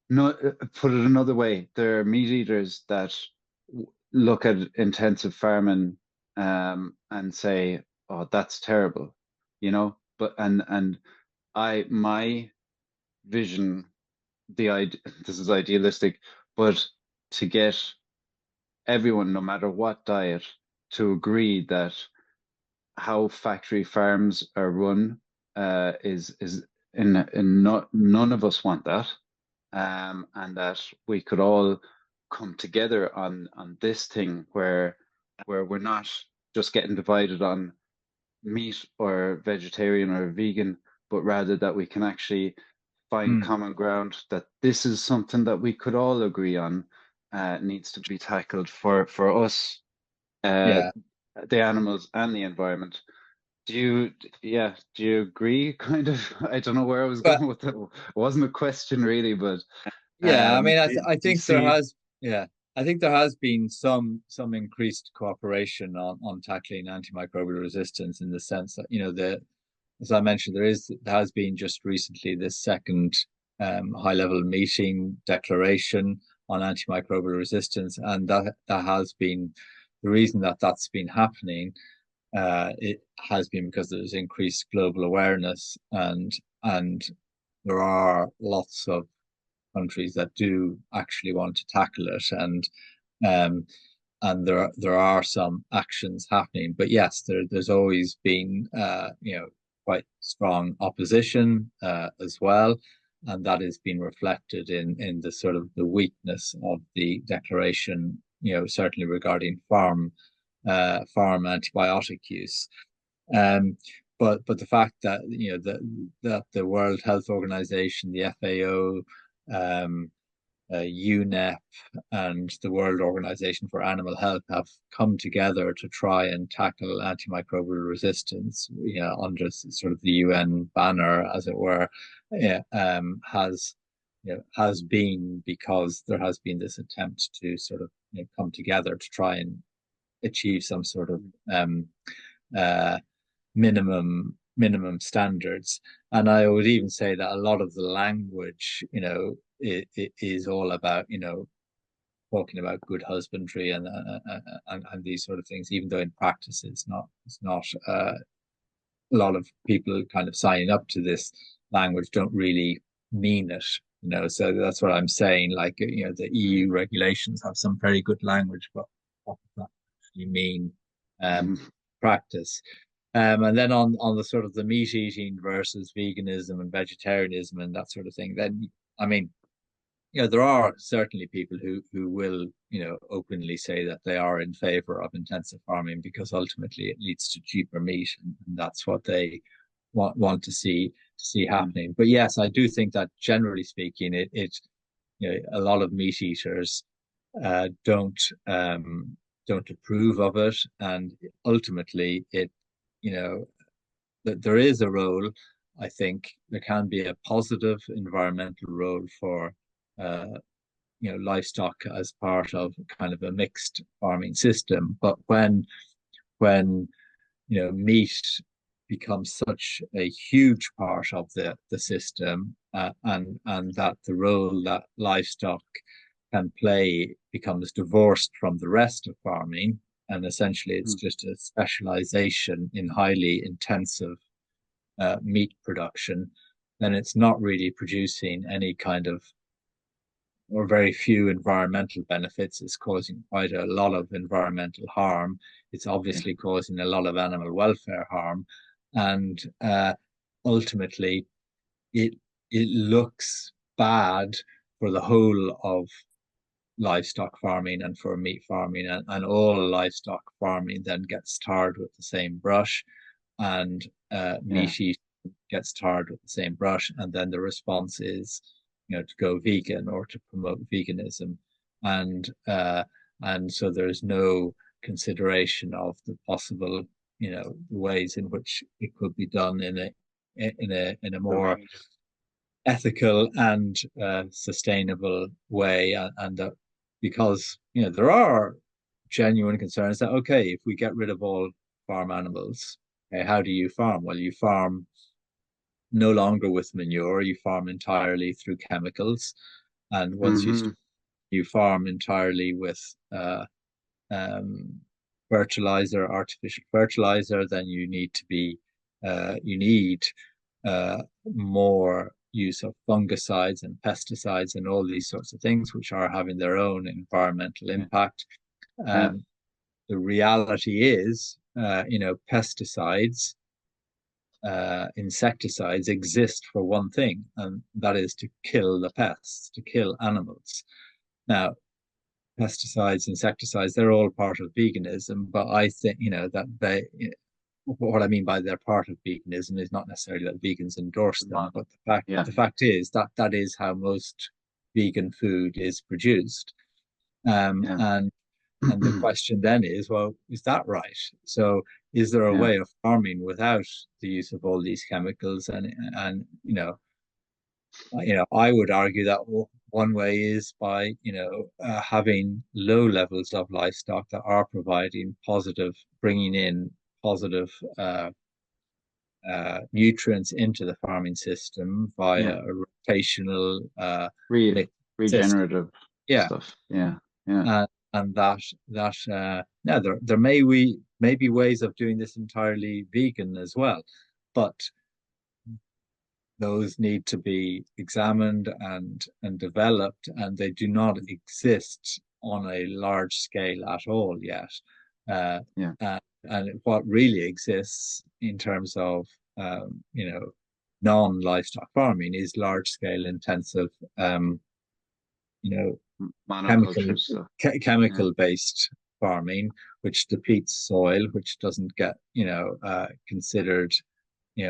no, put it another way, there are meat eaters that look at intensive farming and say, "Oh, that's terrible," But my vision, this is idealistic, but to get everyone, no matter what diet, to agree that how factory farms are run is none of us want that, and that we could all come together on this thing where we're not just getting divided on meat or vegetarian or vegan, but rather that we can actually find common ground, that this is something that we could all agree on, needs to be tackled for us, the animals and the environment. Do you agree? Kind of. I don't know where I was going with that. It wasn't a question really, but I mean, I think there has, I think there has been some increased cooperation on tackling antimicrobial resistance, in the sense that the as I mentioned, there has been just recently this second high-level meeting declaration on antimicrobial resistance, and that has been the reason that that's been happening. It has been because there's increased global awareness, and there are lots of countries that do actually want to tackle it, um, and there are some actions happening. But yes, there's always been quite strong opposition as well, and that has been reflected in the sort of the weakness of the declaration. Certainly regarding farm antibiotic use. But the fact that that the World Health Organization, the FAO, UNEP, and the World Organization for Animal Health have come together to try and tackle antimicrobial resistance, under sort of the UN banner, as it were, has been because there has been this attempt to sort of come together to try and achieve some sort of minimum standards. And I would even say that a lot of the language, it is all about, talking about good husbandry and these sort of things, even though in practice it's not a lot of people kind of signing up to this language don't really mean it. So that's what I'm saying. Like, the EU regulations have some very good language, but what does that actually mean practice? And then on the sort of the meat eating versus veganism and vegetarianism and that sort of thing, then I mean, there are certainly people who will, openly say that they are in favor of intensive farming because ultimately it leads to cheaper meat, and that's what they want to see happening. But yes, I do think that generally speaking, it a lot of meat eaters don't approve of it, and ultimately that there is a role. I think there can be a positive environmental role for livestock as part of kind of a mixed farming system. But when meat becomes such a huge part of the system, and that the role that livestock can play becomes divorced from the rest of farming, and essentially it's just a specialization in highly intensive meat production, then it's not really producing any kind of, or very few, environmental benefits. It's causing quite a lot of environmental harm. It's obviously causing a lot of animal welfare harm, and ultimately it looks bad for the whole of livestock farming and for meat farming, and all livestock farming then gets tarred with the same brush, and meat eating gets tarred with the same brush, and then the response is to go vegan or to promote veganism, and so there's no consideration of the possible ways in which it could be done in a more ethical and sustainable way, and that because there are genuine concerns that, okay, if we get rid of all farm animals, okay, how do you farm? Well, you farm no longer with manure, you farm entirely through chemicals, and once you farm entirely with fertilizer, artificial fertilizer, then you need more use of fungicides and pesticides and all these sorts of things, which are having their own environmental impact. The reality is, pesticides, insecticides exist for one thing, and that is to kill the pests, to kill animals. Now, pesticides, insecticides, they're all part of veganism, but I think, that what I mean by they're part of veganism is not necessarily that vegans endorse them, but the fact is that is how most vegan food is produced. And the question then is, well, is that right? So is there a way of farming without the use of all these chemicals? And I would argue that one way is by having low levels of livestock that are providing positive, bringing in positive nutrients into the farming system via Yeah. a rotational Re system. regenerative Yeah, stuff. Yeah. Yeah. and yeah, there may be ways of doing this entirely vegan as well, but those need to be examined and developed, and they do not exist on a large scale at all yet. Uh, Yeah. and what really exists in terms of non-livestock farming is large scale intensive you know Monoculture stuff. Yeah. chemical based farming, which depletes soil, which doesn't get considered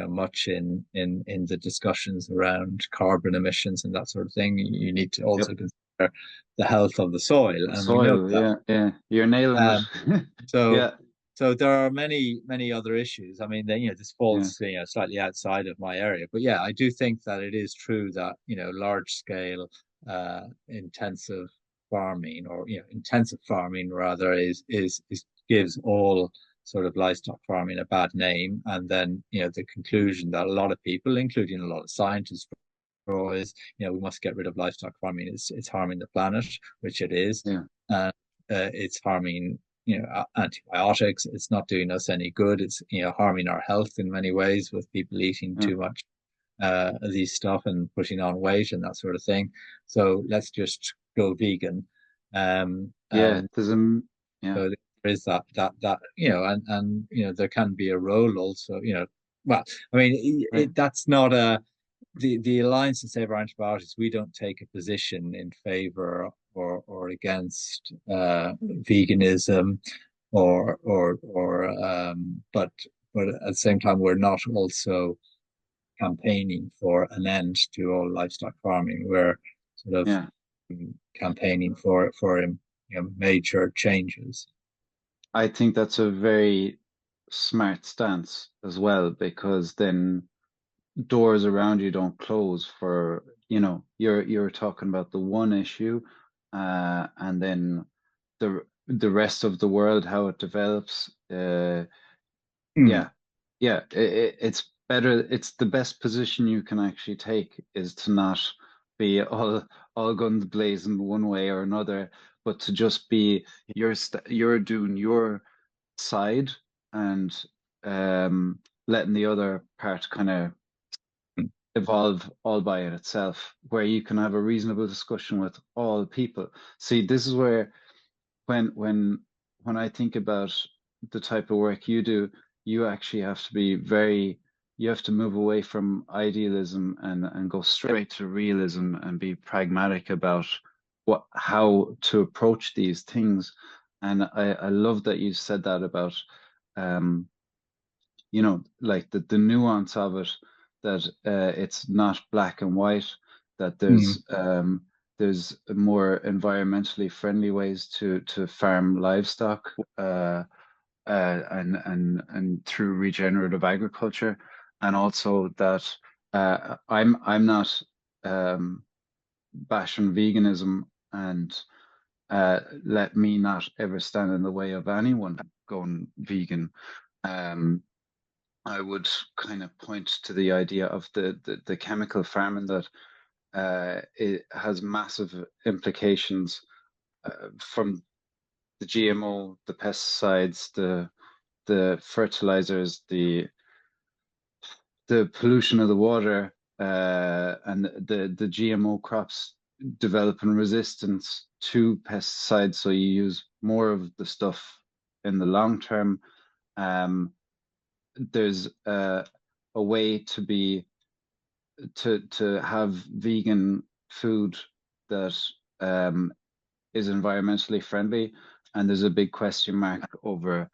much in the discussions around carbon emissions and that sort of thing. You need to Yep. also consider the health of the soil, The and we know soil. that. Yeah. Yeah. You're nailing Um, it. so Yeah. so there are many other issues. I mean, this Yeah. falls slightly outside of my area, but yeah, I do think that it is true that large scale intensive farming, or intensive farming rather, is gives all sort of livestock farming a bad name, and then the conclusion that a lot of people, including a lot of scientists, draw is we must get rid of livestock farming. It's harming the planet, which it is, Yeah. and it's harming antibiotics. It's not doing us any good. It's harming our health in many ways, with people eating Yeah. too much of these stuff and putting on weight and that sort of thing. So let's just go vegan. Yeah. And There's a yeah. so there is that and there can be a role also. Well, I mean, Right. that's not the Alliance to Save Our Antibiotics. We don't take a position in favor or against veganism, but at the same time, we're not also campaigning for an end to all livestock farming. We're sort of Yeah. campaigning for major changes. I think that's a very smart stance as well, because then doors around you don't close for, you're talking about the one issue, and then the rest of the world, how it develops. Mm. Yeah, yeah, it's better. It's the best position you can actually take, is to not be all guns blazing one way or another, but to just be you're doing your side, and letting the other part kind of evolve all by it itself, where you can have a reasonable discussion with all people. See, this is where when I think about the type of work you do, you actually have to be you have to move away from idealism and go straight to realism, and be pragmatic about how to approach these things. And I love that you said that about um, like the nuance of it, that it's not black and white, that Mm. there's more environmentally friendly ways to farm livestock, and through regenerative agriculture, and also that I'm not bashing veganism, and let me not ever stand in the way of anyone going vegan. Um, I would kind of point to the idea of the chemical farming, that it has massive implications, from the GMO, the pesticides, the fertilizers, the pollution of the water, and the GMO crops developing resistance to pesticides. So you use more of the stuff in the long term. There's a way to have vegan food that is environmentally friendly, and there's a big question mark over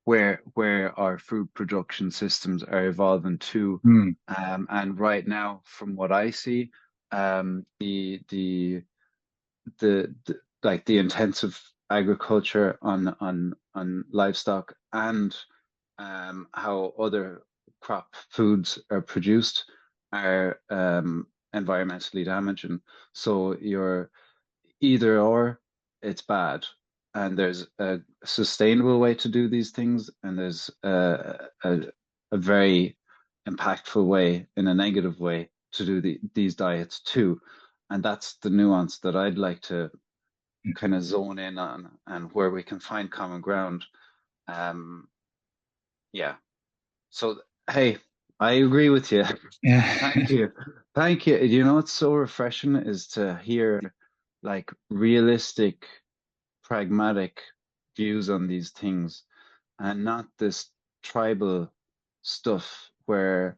where our food production systems are evolving to. Mm. And right now, from what I see, the like the intensive agriculture on livestock, and how other crop foods are produced, are environmentally damaging. So you're either or, it's bad. And there's a sustainable way to do these things, and there's a very impactful way, in a negative way, to do these diets too. And that's the nuance that I'd like to kind of zone in on, and where we can find common ground. Yeah. So, hey, I agree with you. Yeah. Thank you. Thank you. You know, what's so refreshing is to hear like realistic, pragmatic views on these things, and not this tribal stuff where,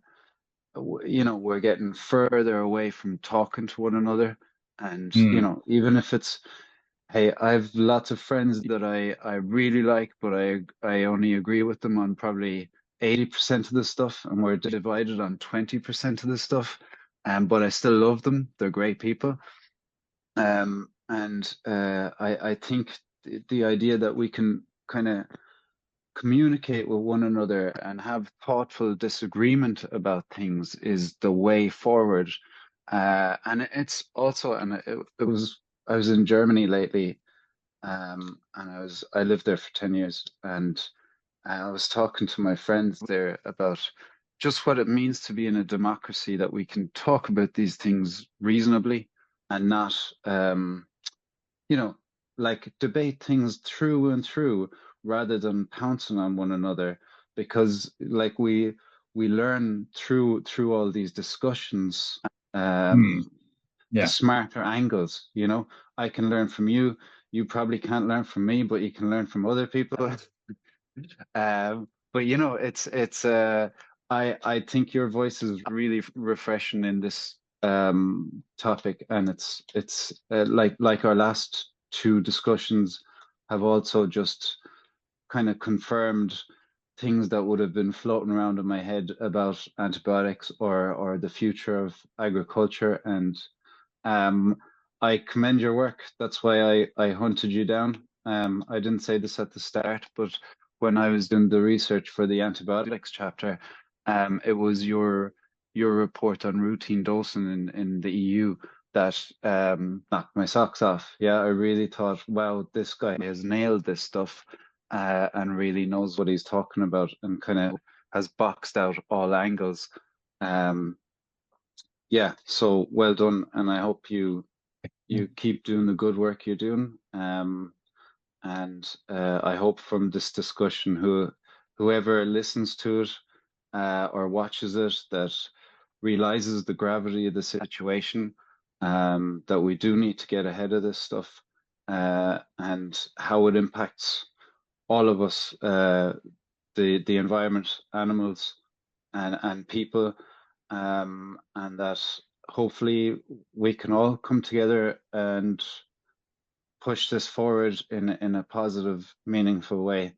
you know, we're getting further away from talking to one another. And, you Mm. know, even if it's, hey, I've lots of friends that I really like, but I only agree with them on probably 80% of the stuff, and we're divided on 20% of the stuff. But I still love them. They're great people. And I think the idea that we can kind of communicate with one another and have thoughtful disagreement about things is the way forward. And it's also, and it was, I was in Germany lately, and I lived there for 10 years, and I was talking to my friends there about just what it means to be in a democracy, that we can talk about these things reasonably and not, you know, like debate things through and through rather than pouncing on one another, because like we learn through all these discussions, Mm. the Yeah. smarter angles. You know, I can learn from you. You probably can't learn from me, but you can learn from other people. But you know, I think your voice is really refreshing in this topic, and it's like our last two discussions have also just kind of confirmed things that would have been floating around in my head about antibiotics or the future of agriculture. And um, I commend your work. That's why I hunted you down. I didn't say this at the start, but when I was doing the research for the antibiotics chapter, it was your report on routine dosing in the EU that knocked my socks off. Yeah, I really thought, wow, this guy has nailed this stuff, and really knows what he's talking about, and kind of has boxed out all angles. Um, yeah, so well done, and I hope you keep doing the good work you're doing. And I hope from this discussion, whoever listens to it or watches it, that realizes the gravity of the situation, that we do need to get ahead of this stuff, and how it impacts all of us, the environment, animals, and people, and that hopefully we can all come together and push this forward in a positive, meaningful way.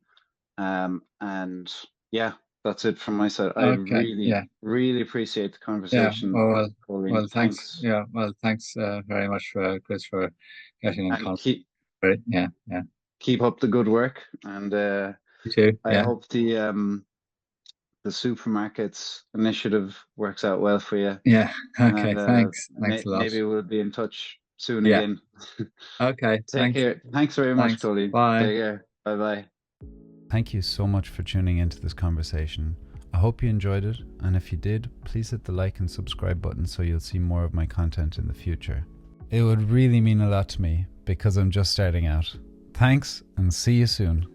And yeah, that's it from my side. I Okay. really, Yeah. really appreciate the Yeah. conversation, Colleen. Well, thanks. Thanks, Yeah. Well, thanks very much, Chris, for getting in and contact. Yeah. Yeah. keep up the good work. And You too. I Yeah. hope the supermarkets initiative works out well for you. Yeah. Okay. And Thanks. Thanks a lot. maybe we'll be in touch soon Yeah. again. Okay. Take Thanks. care. Thanks very much, Thanks. Colleen. Bye. Take care. Bye bye. Thank you so much for tuning into this conversation. I hope you enjoyed it, and if you did, please hit the like and subscribe button so you'll see more of my content in the future. It would really mean a lot to me because I'm just starting out. Thanks, and see you soon.